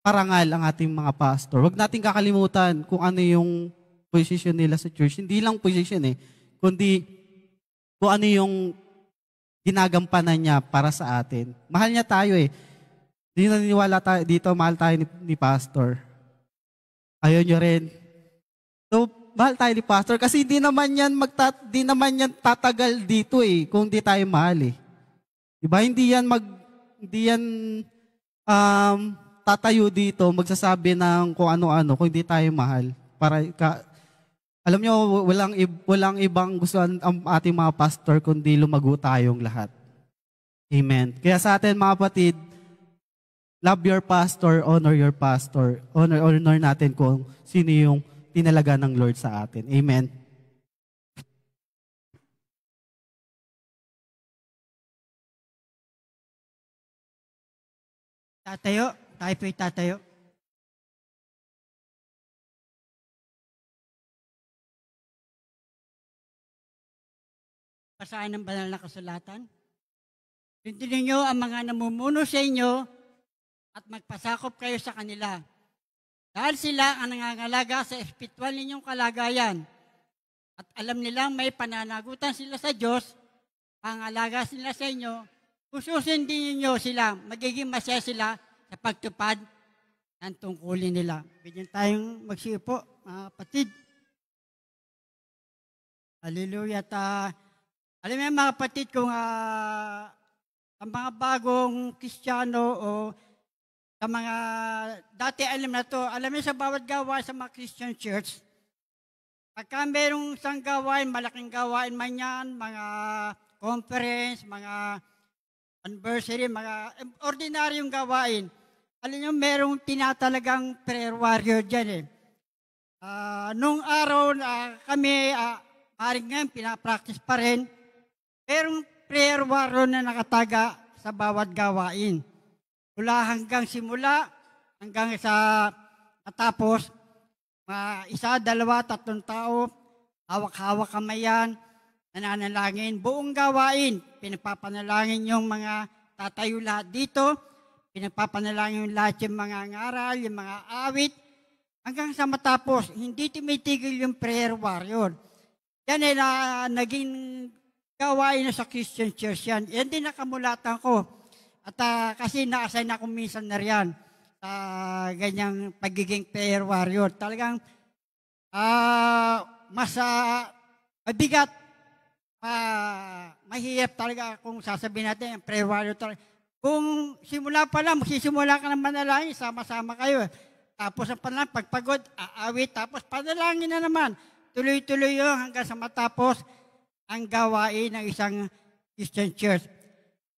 parangal ang ating mga pastor. Huwag natin kakalimutan kung ano yung position nila sa church. Hindi lang position eh, kundi kung ano yung ginagampanan niya para sa atin. Mahal niya tayo eh. Hindi naniniwala tayo dito, mahal tayo ni pastor. Ayaw nyo rin. So, mahal tayo ni pastor kasi di naman yan tatagal dito eh kung di tayo mahal eh. Diba? Hindi yan tatayo dito, magsasabi ng kung ano-ano kung di tayo mahal. Alam nyo, walang ibang gustuhan ang ating mga pastor kundi lumago tayong lahat. Amen. Kaya sa atin mga kapatid, love your pastor, honor your pastor. Honor natin kung sino yung tinalaga ng Lord sa atin. Amen. Tatayo. Tayo po'y tatayo. Basahin ng banal na kasulatan. Sundin niyo ang mga namumuno sa inyo at magpasakop kayo sa kanila. Dahil sila ang nangangalaga sa espiritual ninyong kalagayan. At alam nilang may pananagutan sila sa Diyos, pangalaga sila sa inyo, susundin niyo sila, magiging masaya sila sa pagtupad ng tungkulin nila. Bigyan tayong magsiupo, mga kapatid. Hallelujah. Alam mo mga kapatid, kung ang mga bagong Kristiyano o sa mga dati alam na to, alam mo sa bawat gawain sa mga Christian church, pagka merong isang gawain, malaking gawain man yan, mga conference, mga anniversary, mga ordinaryong gawain. Alam niyo, merong tinatalagang prayer warrior dyan eh. Nung araw kami, maaaring ngayon, pinapractice pa rin, merong prayer warrior na nakataga sa bawat gawain. Mula hanggang simula, hanggang sa matapos, isa, dalawa, tatlong tao, hawak-hawak kamay yan, nananalangin, buong gawain, pinapapanalangin yung mga tatayo lahat dito, pinapapanalangin yung lahat yung mga ngaral, yung mga awit, hanggang sa matapos, hindi tumitigil yung prayer warrior. Yan ay naging gawain na sa Christian Church yan. Yan din nakamulatan ko. At kasi na-assign ako minsan na riyan sa ganyang pagiging prayer warrior. Talagang mas mabigat, mahirap talaga kung sasabihin natin, prayer warrior talaga. Kung simula pa lang, magsisimula ka ng manalangin, sama-sama kayo. Tapos ang panalangin, pagpagod, aawit, tapos panalangin na naman. Tuloy-tuloy yun hanggang sa matapos ang gawain ng isang Christian Church.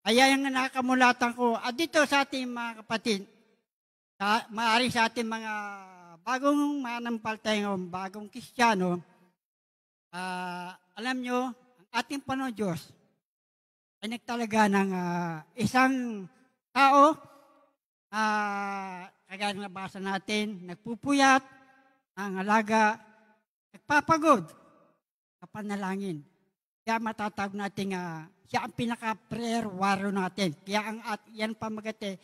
Kaya yung nakamulatan ko, at dito sa ating mga kapatid, maaari sa ating mga bagong manampalatayang, bagong Kristiyano, alam nyo, ang ating Panginoon Diyos ay nagtalaga ng isang tao, kagaya ng nabasa natin, nagpupuyat, ang alaga, nagpapagod, kapanalangin. Kaya matatawag natin siya ang pinaka-prayer warrior natin. Kaya yan pamagate,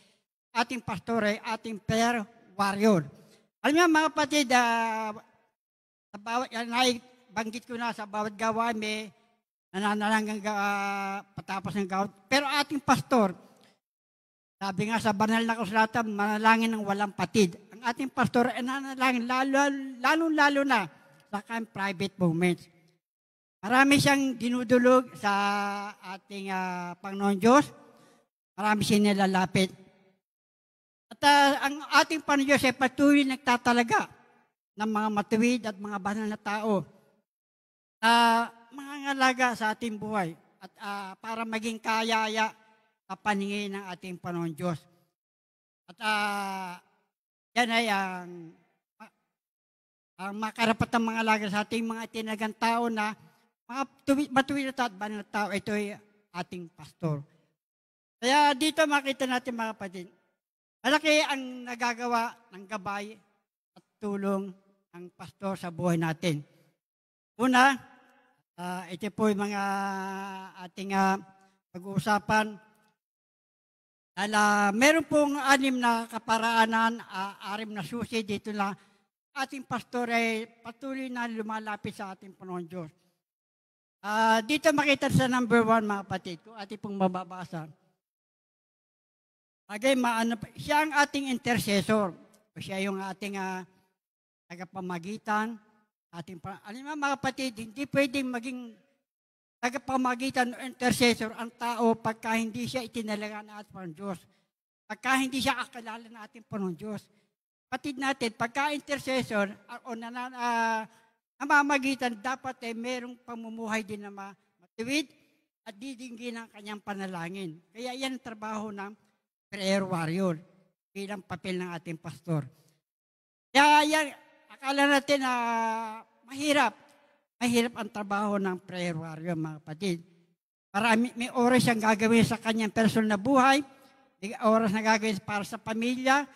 ating pastor ay ating prayer warrior. Alam niyo mga kapatid, sa bawat, banggit ko na sa bawat gawa, may nananalangin patapos ng gawa. Pero ating pastor, sabi nga sa banal na kasulatan, manalangin ng walang patid. Ang ating pastor ay nanalangin lalo na sa kanyang private moments. Marami siyang dinudulog sa ating Panginoon Diyos. Marami siyang nilalapit. At ang ating Panginoon Diyos ay patuloy nagtatalaga ng mga matuwid at mga banal na tao. Mga ngalaga sa ating buhay at para maging kayaya sa paningin ng ating Panginoon Diyos. At yan ay ang makarapatang mga alaga sa ating mga tinagang tao na mga matuwid na tao at banal na tao, ito ay ating pastor. Kaya dito makita natin mga kapatid, malaki ang nagagawa ng gabay at tulong ng pastor sa buhay natin. Una, ito po yung mga ating pag-uusapan. Meron pong 6 na kaparaanan, 6 na susi dito na ating pastor ay patuloy na lumalapit sa ating Panginoon Diyos. Dito makita sa number 1 mga kapatid, kung ating pong mababasa. Siya ang ating intercessor. Siya yung ating tagapamagitan. Alam mo mga kapatid, hindi pwedeng maging tagapamagitan o intercessor ang tao pagka hindi siya itinalaga ng ating Panginoon Diyos. Pagka hindi siya akilala ng ating Panginoon Diyos. Kapatid natin, pagka intercessor o namamagitan, dapat merong pamumuhay din na matuwid at didinggin ang kanyang panalangin. Kaya yan ang trabaho ng prayer warrior bilang papel ng ating pastor. Kaya yan, akala natin na mahirap ang trabaho ng prayer warrior, mga kapatid. May oras siyang gagawin sa kanyang personal na buhay, may oras na gagawin para sa pamilya,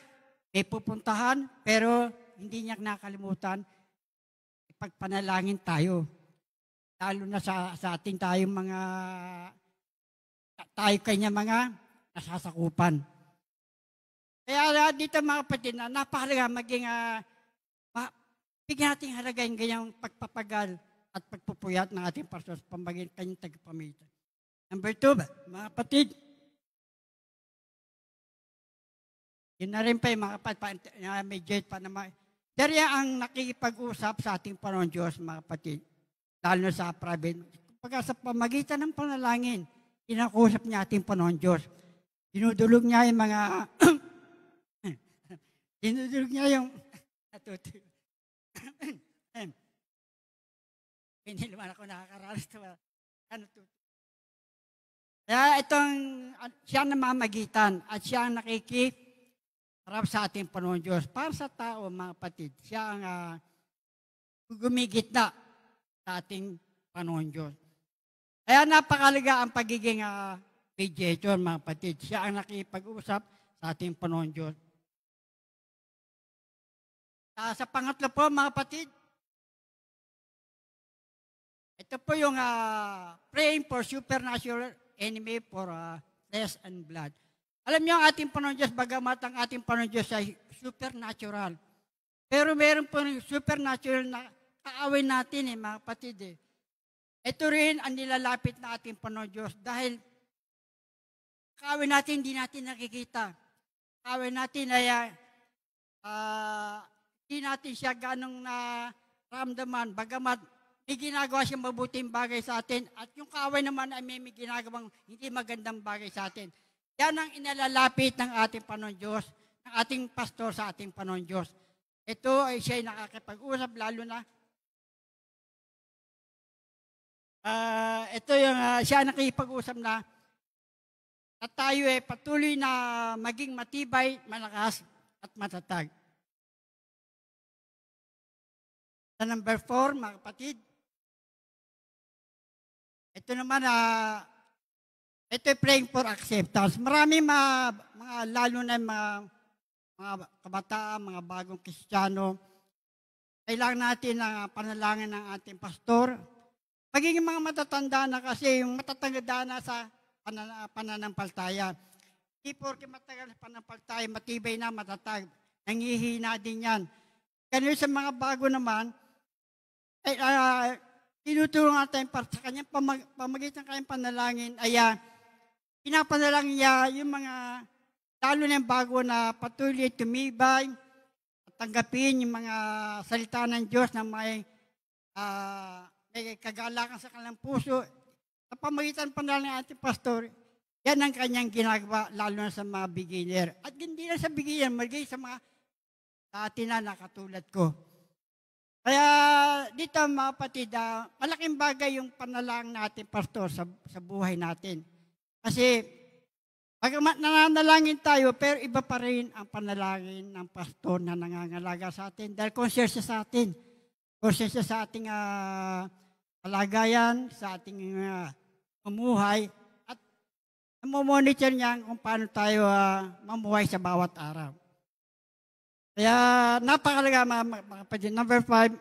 may pupuntahan, pero hindi niya nakalimutan ipagpanalangin tayo. Lalo na sa ating tayo kanya mga nasasakupan. Kaya dito mga kapatid, napakalaga maging bigyan natin halagayin ganyang pagpapagal at pagpupuyat ng ating pastor sa pamagin kanyang tagapamitan. Number 2, mga kapatid, yun na rin pa yung mga kapatid, may jet pa naman. Dariya ang nakikipag-usap sa ating Panginoon Diyos, mga kapatid, lalo sa private. Pagka sa pamagitan ng panalangin, inakusap niya ating Panginoon Diyos. Dinudulog niya yung mga, dinudulog niya yung, hindi naman ako nakakaranas. Kaya siya ang namamagitan at siya ang nakikiharap sa ating Panginoon Diyos. Para sa tao, mga kapatid, siya ang gumigitna sa ating Panginoon Diyos. Kaya napakalaga ang pagiging mediator, mga kapatid. Siya ang nakipag-usap sa ating Panginoon Diyos. Sa pangatlo po, mga kapatid, ito po yung praying for supernatural enemy for flesh and blood. Alam niyo ang ating Panginoon Diyos, bagamat ang ating Panginoon Diyos ay supernatural. Pero meron po yung supernatural na kaaway natin mga kapatid. Ito rin ang nilalapit na ating Panginoon Diyos dahil kaaway natin hindi natin nakikita. Kaaway natin ay hindi natin siya ganong naramdaman, bagamat may ginagawa siyang mabuting bagay sa atin at yung kaaway naman ay may ginagawang hindi magandang bagay sa atin. Yan ang inalalapit ng ating Panginoon Diyos, ng ating pastor sa ating Panginoon Diyos. Ito ay siya nakakipag-usap lalo na ito yung siya nakikipag-usap na tayo ay patuloy na maging matibay, malakas at matatag. Sa number 4, mga kapatid, ito naman, ito ay praying for acceptance. Marami mga lalo na mga kabataan, mga bagong Kristiyano, kailangan natin ang panalangin ng ating pastor. Pagiging mga matatanda na kasi, yung matatanda na sa pananampalataya. Hindi porke matagal sa pananampalataya, matibay na, matatag. Nangihina din yan. Kaya sa mga bago naman, tinutulong natin para sa kanyang pamagitan ng kanyang panalangin ay pinapanalangin niya yung mga lalo na yung bago na patuloy tumibay at tanggapin yung mga salita ng Diyos na may kagalakan sa kanilang puso. Sa pamagitan ng panalangin ng ating pastor, yan ang kanyang ginagawa lalo na sa mga beginner. At hindi na sa beginner, magiging sa mga dati na katulad ko. Kaya dito mga kapatid, malaking bagay yung panalangin natin, pastor, sa buhay natin. Kasi, pagkamat nananalangin tayo, pero iba pa rin ang panalangin ng pastor na nangangalaga sa atin. Dahil concern siya sa atin. Concern siya sa ating kalagayan, sa ating mamuhay, at namomonitor niya kung paano tayo mamuhay sa bawat araw. Kaya napakalaga mga kapatid. Number 5,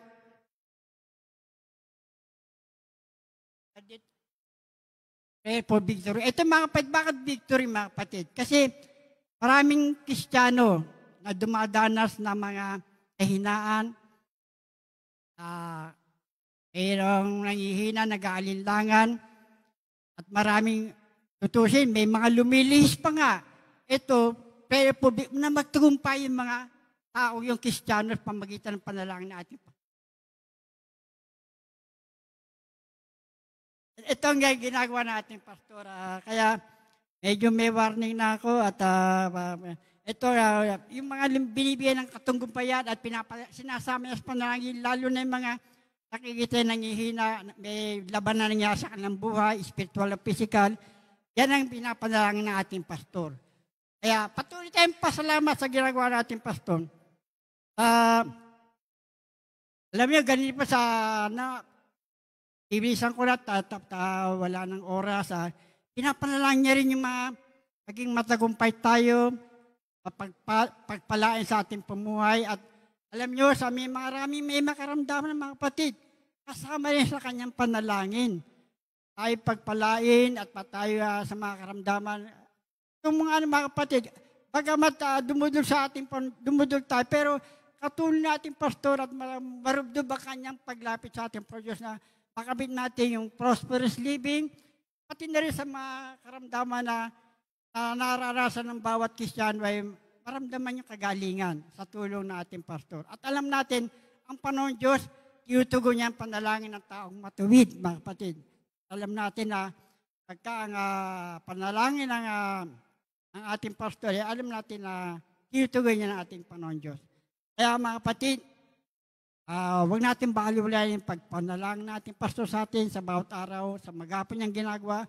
pray for victory. Ito mga kapatid, bakit victory mga kapatid? Kasi maraming Kristiyano na dumadanas na mga kahinaan, mayroong nangihina, nag-aalinlangan, at maraming tutusin, may mga lumilihis pa nga. Ito, pray for victory, na magtagumpay yung mga tao, yung Kristiyano sa pamagitan ng panalangin natin. Ito ang ginagawa natin, pastor. Kaya medyo may warning na ako at ito, yung mga binibigyan ng katunggumpayan at sinasama niya sa panalangin, lalo na yung mga nakikita nangihina, may labanan niya sa kanilang buhay, spiritual at physical, yan ang pinapanalangin ng ating pastor. Kaya patuloy tayong pasalamat sa ginagawa natin, pastor. Alam niyo, ganito pa sa ibisan ko na, wala ng oras. Pinapanalangin niya rin yung mga maging matagumpay tayo, pagpalain sa ating pamuhay. At alam niyo, sa marami may makaramdaman ng mga kapatid, kasama rin sa kanyang panalangin. Tayo pagpalain at tayo sa mga karamdaman. Yung mga kapatid, bagamat dumudol tayo, pero katulad natin, pastor, at marubdob ang kanyang paglapit sa ating Diyos na makabit natin yung prosperous living, pati na rin sa mga karamdaman na nararasan ng bawat Kristiyano ay maramdaman yung kagalingan sa tulong ng ating pastor. At alam natin, ang Panginoon Diyos, tinutugon niya ang panalangin ng taong matuwid, mga kapatid. Alam natin na pagka ang panalangin ng ating pastor, alam natin na tinutugon niya ng ating Panginoon Diyos. Kaya mga kapatid, huwag natin baliwalayin yung pagpanalangin natin pastor sa atin sa bawat araw, sa maghapon niyang ginagawa.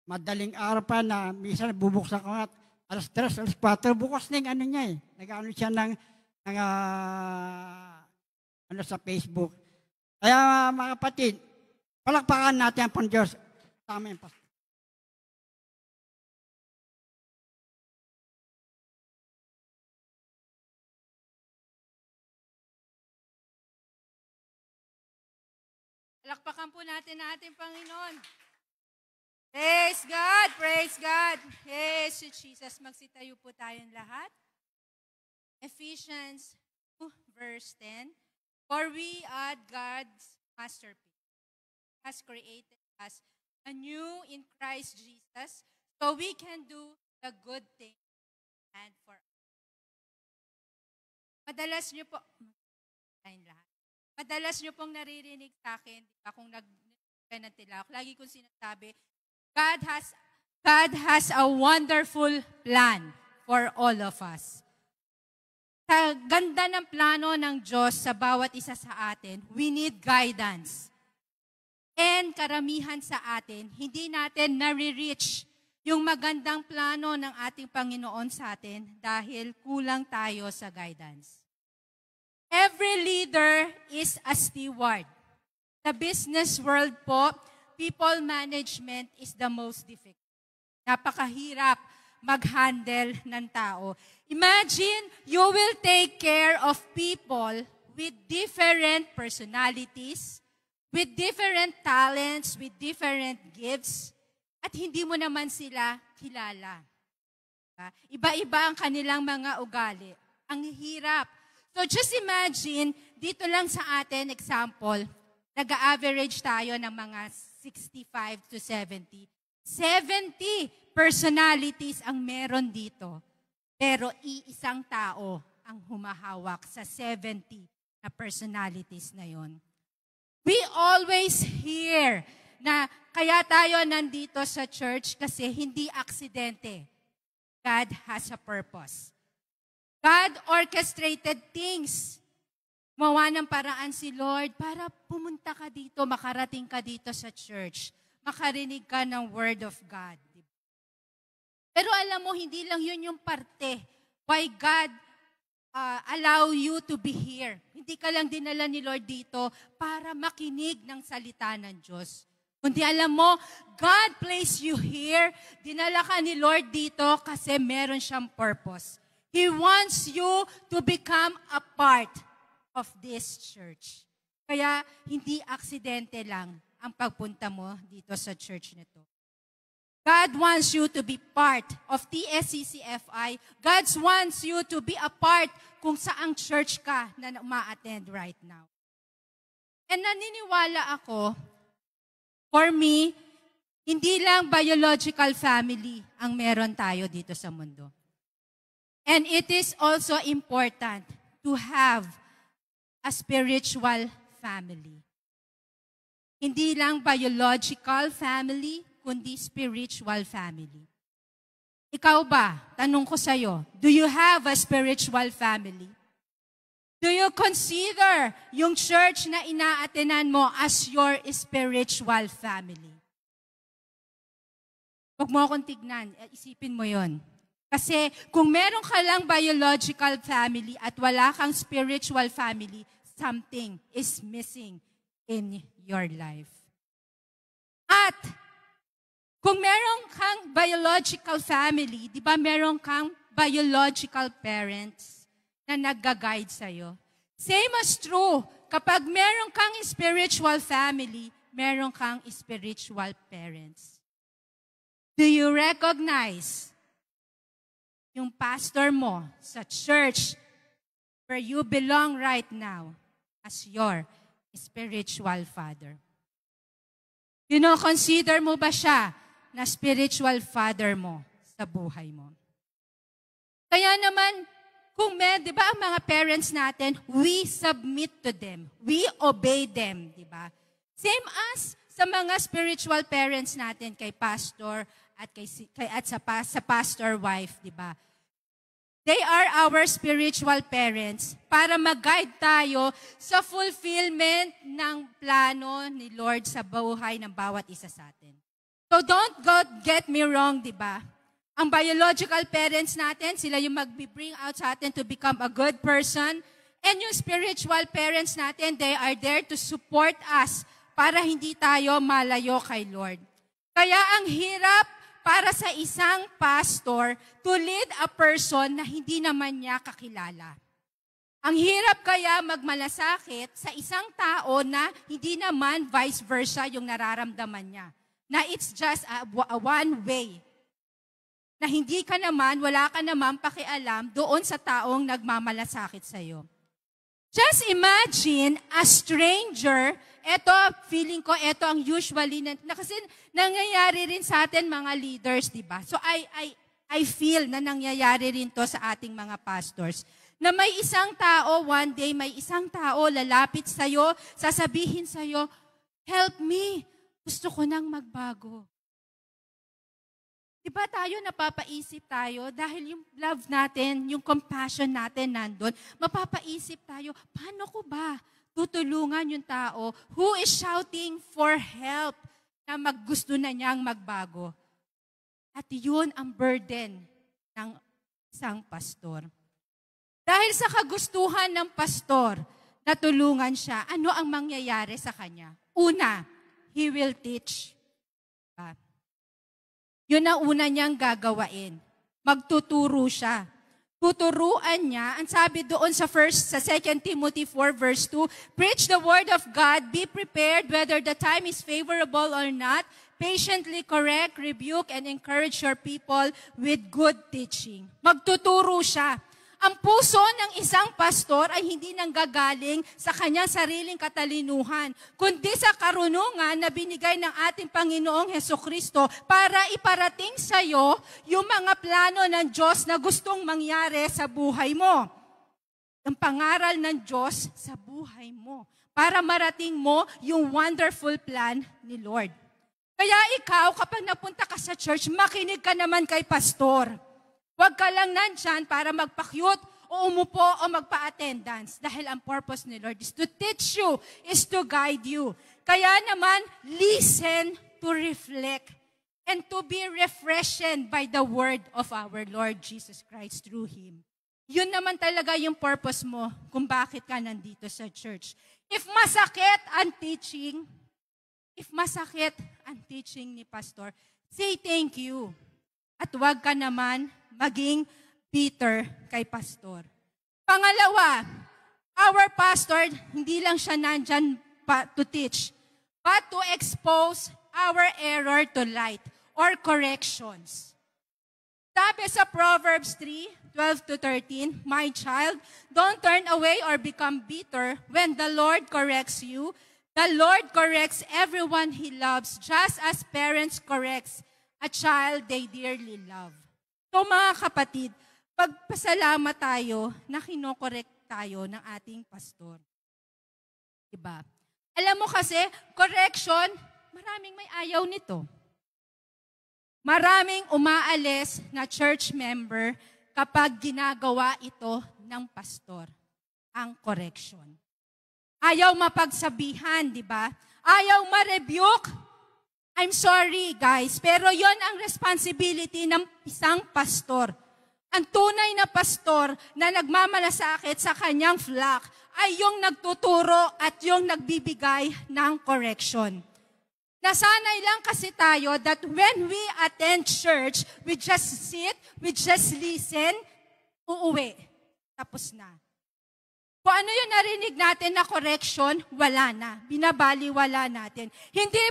madaling araw pa na minsan bubuksan ko nga alas 3, alas 4, bukas na yung ano niya eh. Nag-ano siya ng ano sa Facebook. Kaya mga kapatid, palakpakan natin ang Panginoon Diyos. Tama yung pastor. Palakpakan po natin ang ating Panginoon. Praise God! Praise God! Yes, Jesus, magsitayo po tayong lahat. Ephesians 2, verse 10. For we are God's masterpiece, has created us anew in Christ Jesus, so we can do the good thing and for us. Madalas niyo po, tayong lahat. Madalas niyo pong naririnig sa akin, kung nag-tilak, lagi kong sinasabi, God has a wonderful plan for all of us. Sa ganda ng plano ng Diyos sa bawat isa sa atin, we need guidance. And karamihan sa atin, hindi natin nare-reach yung magandang plano ng ating Panginoon sa atin dahil kulang tayo sa guidance. Every leader is a steward. Sa business world po, people management is the most difficult. Napakahirap mag-handle ng tao. Imagine, you will take care of people with different personalities, with different talents, with different gifts, at hindi mo naman sila kilala. Iba-iba ang kanilang mga ugali. Ang hirap. So just imagine, dito lang sa atin, example, nag-average tayo ng mga 65 to 70. 70 personalities ang meron dito. Pero iisang tao ang humahawak sa 70 na personalities na yon. We always hear na kaya tayo nandito sa church kasi hindi aksidente. God has a purpose. God orchestrated things. Mawa ng paraan si Lord para pumunta ka dito, makarating ka dito sa church. Makarinig ka ng Word of God. Pero alam mo, hindi lang yun yung parte why God allow you to be here. Hindi ka lang dinala ni Lord dito para makinig ng salita ng Diyos. Kundi alam mo, God placed you here, dinala ka ni Lord dito kasi meron siyang purpose. He wants you to become a part of this church. Kaya hindi aksidente lang ang pagpunta mo dito sa church nito. God wants you to be part of TSCCFI. God wants you to be a part kung saang church ka na ma-attend right now. And naniniwala ako, for me, hindi lang biological family ang meron tayo dito sa mundo. And it is also important to have a spiritual family. Hindi lang biological family, kundi spiritual family. Ikaw ba, tanong ko sa'yo, do you have a spiritual family? Do you consider yung church na ina-attenan mo as your spiritual family? Huwag mo akong tignan, isipin mo yon. Kasi kung meron ka lang biological family at wala kang spiritual family, something is missing in your life. At kung meron kang biological family, di ba meron kang biological parents na nagga-guide sa'yo? Same as true, kapag meron kang spiritual family, meron kang spiritual parents. Do you recognize yung pastor mo sa church where you belong right now as your spiritual father? You know, consider mo ba siya na spiritual father mo sa buhay mo? Kaya naman, kung di ba ang mga parents natin, we submit to them. We obey them, di ba? Same as sa mga spiritual parents natin kay pastor at sa pastor wife, di ba? They are our spiritual parents para mag-guide tayo sa fulfillment ng plano ni Lord sa buhay ng bawat isa sa atin. So don't get me wrong, di ba? Ang biological parents natin, sila yung mag-bring out sa atin to become a good person. And yung spiritual parents natin, they are there to support us para hindi tayo malayo kay Lord. Kaya ang hirap para sa isang pastor to lead a person na hindi naman niya kakilala. Ang hirap kaya magmalasakit sa isang tao na hindi naman vice versa yung nararamdaman niya. Na it's just a one way. Na hindi ka naman, wala ka naman pakialam doon sa taong nagmamalasakit sa'yo. Just imagine a stranger, eto, feeling ko, eto ang usually, kasi nangyayari rin sa atin mga leaders, di ba? So I feel na nangyayari rin to sa ating mga pastors. Na may isang tao, one day, may isang tao lalapit sa'yo, sasabihin sa'yo, help me, gusto ko nang magbago. Diba tayo napapaisip tayo dahil yung love natin, yung compassion natin nandun, mapapaisip tayo, paano ko ba tutulungan yung tao who is shouting for help na maggusto na niyang magbago? At yun ang burden ng isang pastor. Dahil sa kagustuhan ng pastor na tulungan siya, ano ang mangyayari sa kanya? Una, he will teach. Yun ang una niyang gagawain. Magtuturo siya. Tuturuan niya, ang sabi doon sa 2 Timothy 4 verse 2, preach the word of God, be prepared whether the time is favorable or not, patiently correct, rebuke, and encourage your people with good teaching. Magtuturo siya. Ang puso ng isang pastor ay hindi nanggagaling sa kanyang sariling katalinuhan, kundi sa karunungan na binigay ng ating Panginoong Hesukristo para iparating sa iyo yung mga plano ng Diyos na gustong mangyari sa buhay mo. Ang pangaral ng Diyos sa buhay mo para marating mo yung wonderful plan ni Lord. Kaya ikaw, kapag napunta ka sa church, makinig ka naman kay pastor. Huwag ka lang nandyan para magpa-cute o umupo o magpa-attendance. Dahil ang purpose ni Lord is to teach you, is to guide you. Kaya naman, listen to reflect and to be refreshed by the word of our Lord Jesus Christ through Him. Yun naman talaga yung purpose mo kung bakit ka nandito sa church. If masakit ang teaching ni pastor, say thank you. At huwag ka naman maging bitter kay pastor. Pangalawa, our pastor, hindi lang siya nandyan to teach, but to expose our error to light or corrections. Sabi sa Proverbs 3:12-13, my child, don't turn away or become bitter when the Lord corrects you. The Lord corrects everyone He loves, just as parents corrects a child they dearly love. So mga kapatid, pagpasalamat tayo na kinokorek tayo ng ating pastor. Diba? Alam mo kasi, correction, maraming may ayaw nito. Maraming umaalis na church member kapag ginagawa ito ng pastor, ang correction. Ayaw mapagsabihan, di ba? Ayaw ma-rebuke. I'm sorry, guys, pero yon ang responsibility ng isang pastor. Ang tunay na pastor na nagmamalasakit sa kanyang flock ay yung nagtuturo at yung nagbibigay ng correction. Nasanay lang kasi tayo that when we attend church, we just sit, we just listen, uuwi. Tapos na. Kung ano yung narinig natin na correction, wala na. Binabaliwala natin. Hindi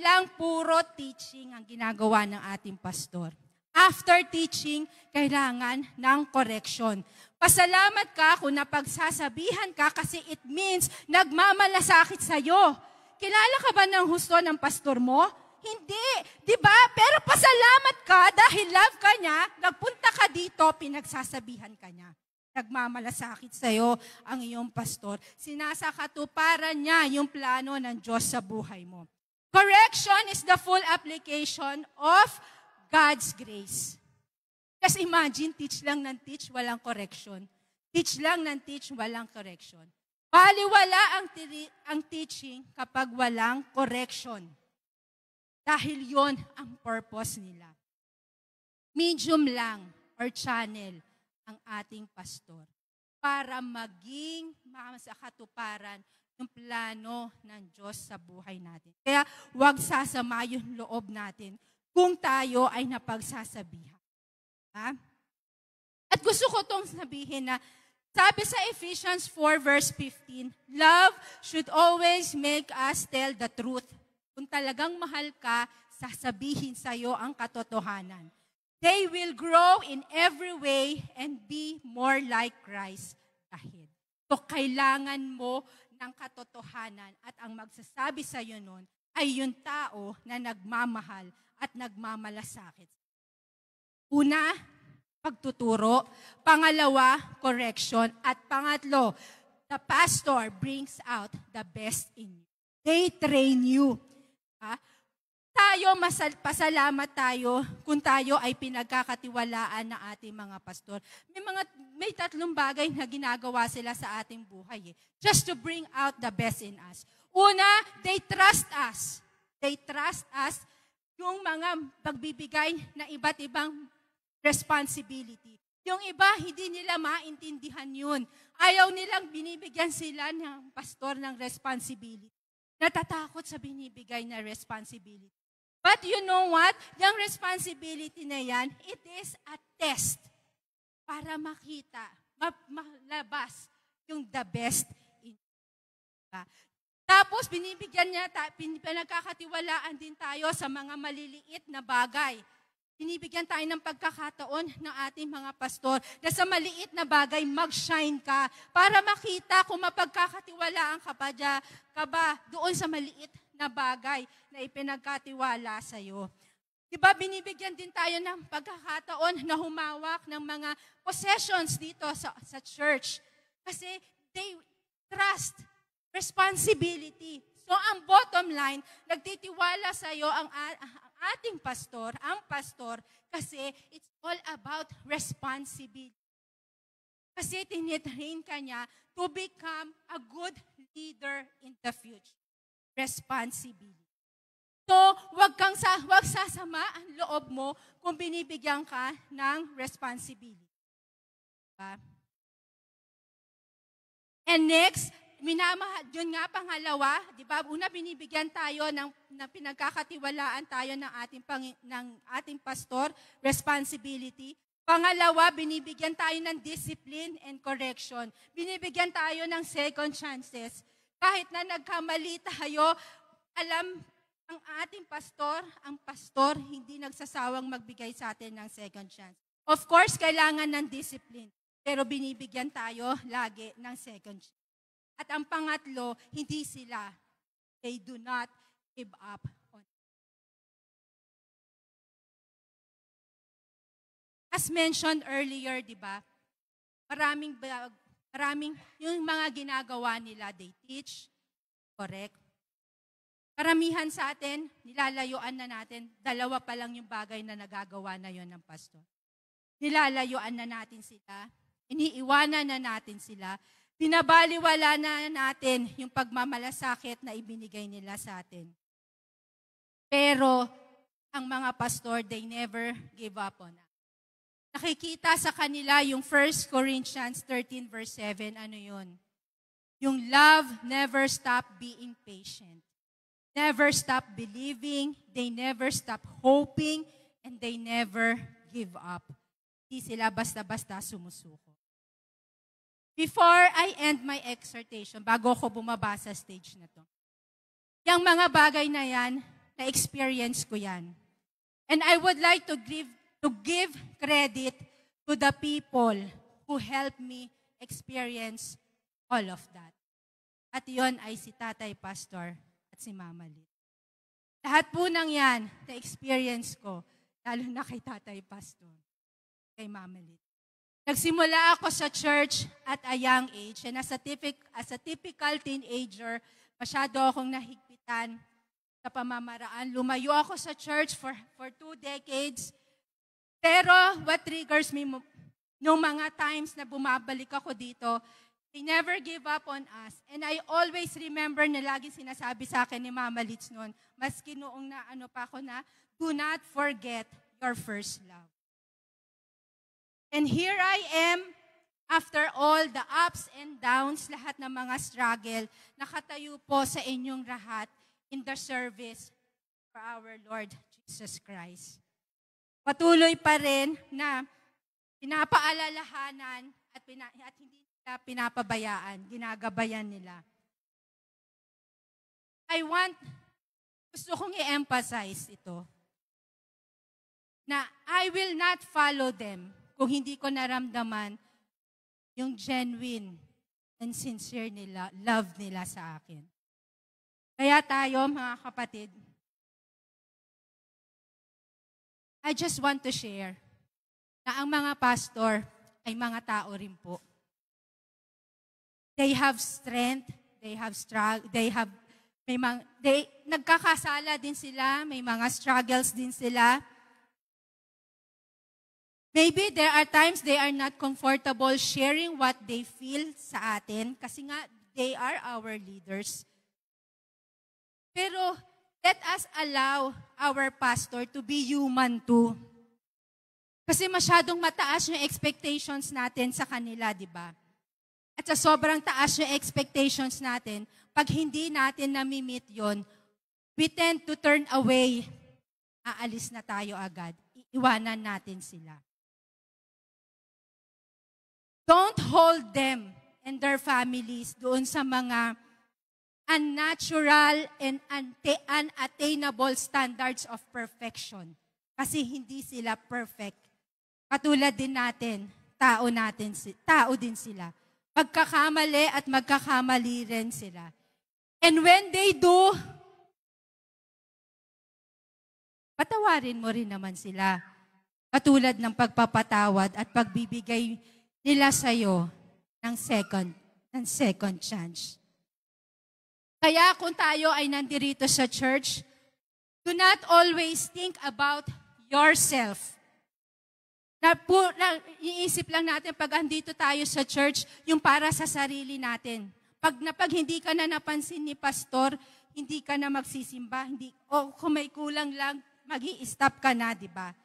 lang puro teaching ang ginagawa ng ating pastor. After teaching, kailangan ng correction. Pasalamat ka kung napagsasabihan ka kasi it means nagmamalasakit sa'yo. Kilala ka ba ng husto ng pastor mo? Hindi. Di ba? Pero pasalamat ka dahil love ka niya, nagpunta ka dito, pinagsasabihan ka niya. Nagmamalasakit sa'yo ang iyong pastor. Sinasakatuparan niya yung plano ng Diyos sa buhay mo. Correction is the full application of God's grace. Just imagine, teach lang ng teach, walang correction. Teach lang ng teach, walang correction. Baliwala ang teaching kapag walang correction. Dahil yon ang purpose nila. Medium lang or channel ang ating pastor para maging sa katuparan yung plano ng Diyos sa buhay natin. Kaya huwag sasama yung loob natin kung tayo ay napagsasabihan. Ha? At gusto ko itong sabihin na sabi sa Ephesians 4 verse 15, love should always make us tell the truth. Kung talagang mahal ka, sasabihin sa'yo ang katotohanan. They will grow in every way and be more like Christ ahead. So kailangan mo ng katotohanan at ang magsasabi sa'yo nun ay yung tao na nagmamahal at nagmamalasakit. Una, pagtuturo. Pangalawa, correction. At pangatlo, the pastor brings out the best in you. They train you. Tayo, pasalamat tayo kung tayo ay pinagkakatiwalaan ng ating mga pastor. May tatlong bagay na ginagawa sila sa ating buhay. Just to bring out the best in us. Una, they trust us. They trust us yung mga pagbibigay na iba't ibang responsibility. Yung iba, hindi nila maintindihan yun. Ayaw nilang binibigyan sila ng pastor ng responsibility. Natatakot sa binibigay na responsibility. But you know what? Yung responsibility na yan, it is a test para makita, malabas yung the best in you. Tapos, binibigyan niya, pinagkakatiwalaan din tayo sa mga maliliit na bagay. Binibigyan tayo ng pagkakataon ng ating mga pastor na sa maliit na bagay, mag-shine ka para makita kung mapagkakatiwalaan ka ba doon sa maliit na bagay na ipinagkatiwala sa iyo. Diba, binibigyan din tayo ng pagkakataon na humawak ng mga possessions dito sa church. Kasi they trust responsibility. So, ang bottom line, nagtitiwala sa iyo ang ating pastor, ang pastor, kasi it's all about responsibility. Kasi tinitrain ka niya to become a good leader in the future. Responsibility. So, wag sasama ang loob mo kung binibigyan ka ng responsibility. Diba? And next, yun nga pangalawa, di ba? Una, binibigyan tayo ng pinagkakatiwalaan tayo ng ating pastor, responsibility. Pangalawa, binibigyan tayo ng discipline and correction. Binibigyan tayo ng second chances. Kahit na nagkamali tayo, alam ang ating ang pastor, hindi nagsasawang magbigay sa atin ng second chance. Of course, kailangan ng discipline, pero binibigyan tayo lagi ng second chance. At ang pangatlo, hindi sila. They do not give up on it. As mentioned earlier, di ba? Maraming yung mga ginagawa nila, they teach, correct. Karamihan sa atin, nilalayuan na natin, dalawa pa lang yung bagay na nagagawa na yon ng pastor. Nilalayuan na natin sila, iniiwanan na natin sila, binabaliwala na natin yung pagmamalasakit na ibinigay nila sa atin. Pero, ang mga pastor, they never give up on us. Nakikita sa kanila yung 1 Corinthians 13 verse 7, ano yun? Yung love never stop being patient. Never stop believing, they never stop hoping, and they never give up. Hindi sila basta-basta sumusuko. Before I end my exhortation, bago ko bumaba sa stage na to, yung mga bagay na yan, na-experience ko yan. And I would like to give credit to the people who helped me experience all of that. At yon ay si Tatay Pastor at si Mama Lit. Lahat po ng yan, na-experience ko, lalo na kay Tatay Pastor, kay Mama Lit. Nagsimula ako sa church at a young age, and as a typical teenager, masyado akong nahigpitan sa pamamaraan. Lumayo ako sa church for 2 decades. Pero what triggers me, nung mga times na bumabalik ako dito, They never give up on us. And I always remember na lagi sinasabi sa akin ni Mama Litz noon, maski noong na ano pa ako na, do not forget your first love. And here I am, after all the ups and downs, lahat ng mga struggle, nakatayo po sa inyong lahat in the service for our Lord Jesus Christ. Patuloy pa rin na pinapaalalahanan at hindi nila pinapabayaan, ginagabayan nila. Gusto kong i-emphasize ito, na I will not follow them kung hindi ko naramdaman yung genuine and sincere nila, love nila sa akin. Kaya tayo, mga kapatid, I just want to share na ang mga pastor ay mga tao rin po. They have strength, they have struggle, nagkakasala din sila, may mga struggles din sila. Maybe there are times they are not comfortable sharing what they feel sa atin kasi nga they are our leaders. Pero let us allow our pastor to be human too. Kasi masyadong mataas yung expectations natin sa kanila, di ba? At sa sobrang taas yung expectations natin, pag hindi natin nami-meet yon, we tend to turn away. Aalis na tayo agad. Iiwanan natin sila. Don't hold them and their families doon sa mga unnatural and unattainable standards of perfection. Kasi hindi sila perfect. Katulad din natin, tao din sila. Magkakamali at magkakamali rin sila. And when they do, patawarin mo rin naman sila. Katulad ng pagpapatawad at pagbibigay nila sa'yo ng second chance. Kaya kung tayo ay nandirito sa church, do not always think about yourself. Iisip lang natin pag andito tayo sa church, yung para sa sarili natin. Pag hindi ka na napansin ni pastor, hindi ka na magsisimba, o kung may kulang lang, mag-i-stop ka na, di ba?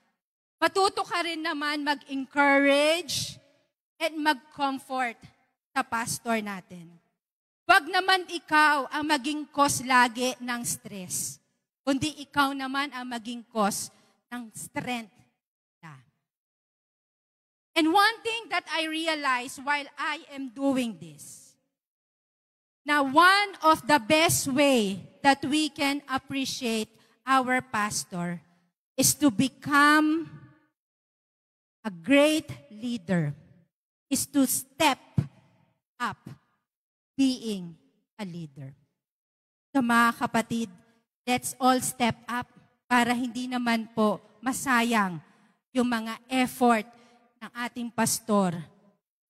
Matuto ka rin naman mag-encourage at mag-comfort sa pastor natin. Huwag naman ikaw ang maging cause lagi ng stress, kundi ikaw naman ang maging cause ng strength. And one thing that I realized while I am doing this, now one of the best way that we can appreciate our pastor is to become a great leader, is to step up being a leader. So mga kapatid, let's all step up para hindi naman po masayang yung mga effort ng ating pastor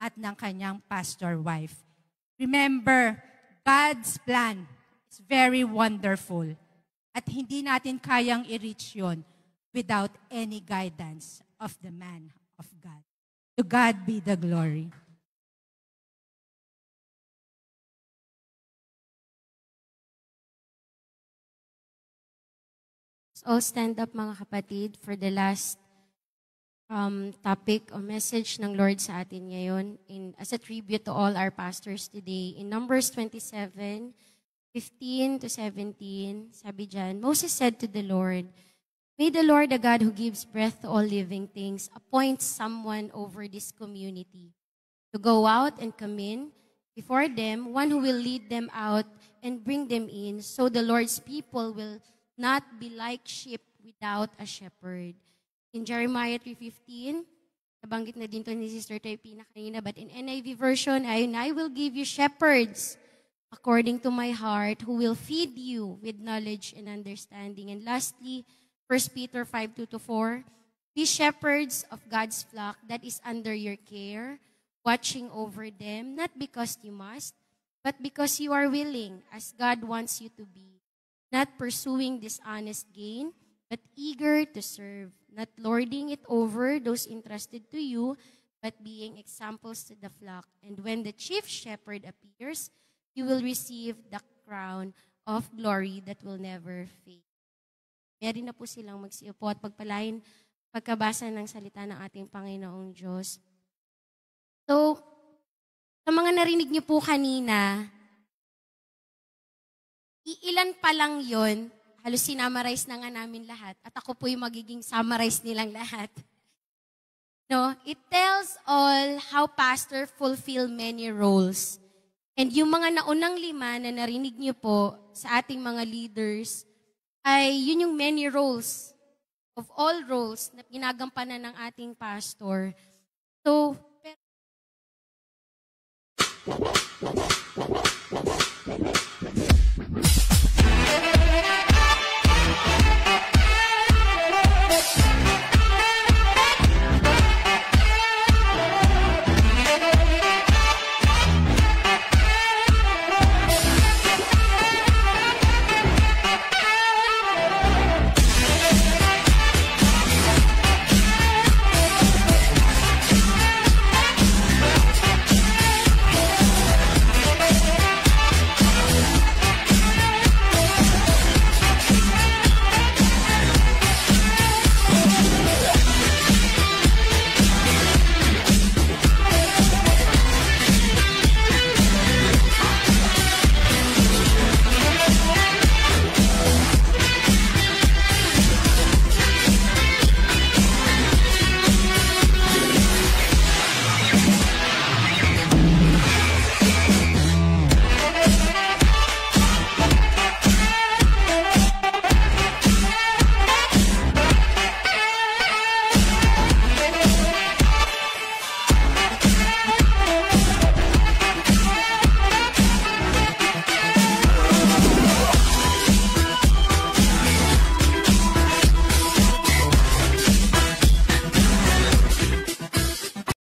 at ng kanyang pastor wife. Remember, God's plan is very wonderful at hindi natin kayang i-reach yun without any guidance of the man of God. To God be the glory. So stand up mga kapatid for the last topic o message ng Lord sa atin ngayon as a tribute to all our pastors today. In Numbers 27, 15 to 17, sabi dyan, Moses said to the Lord, May the Lord, the God who gives breath to all living things, appoint someone over this community to go out and come in before them, one who will lead them out and bring them in, so the Lord's people will not be like sheep without a shepherd. In Jeremiah 3:15, nabanggit na din to ni Sister Terpina kanina, but in NIV version, I will give you shepherds according to my heart who will feed you with knowledge and understanding. And lastly, 1 Peter 5:2-4, be shepherds of God's flock that is under your care, watching over them, not because you must, but because you are willing, as God wants you to be, not pursuing dishonest gain, but eager to serve, not lording it over those entrusted to you, but being examples to the flock. And when the chief shepherd appears, you will receive the crown of glory that will never fade. Meron na po silang magsiupo at pagpalain pagkabasa ng salita ng ating Panginoong Diyos. So, sa mga narinig niyo po kanina, iilan pa lang yon, halos sinamarize na nga namin lahat, at ako po yung magiging summarize nilang lahat. No, it tells all how pastor fulfill many roles. And yung mga naunang 5 na narinig niyo po sa ating mga leaders, ay yun yung many roles of all roles na ginagampanan ng ating pastor. So, pero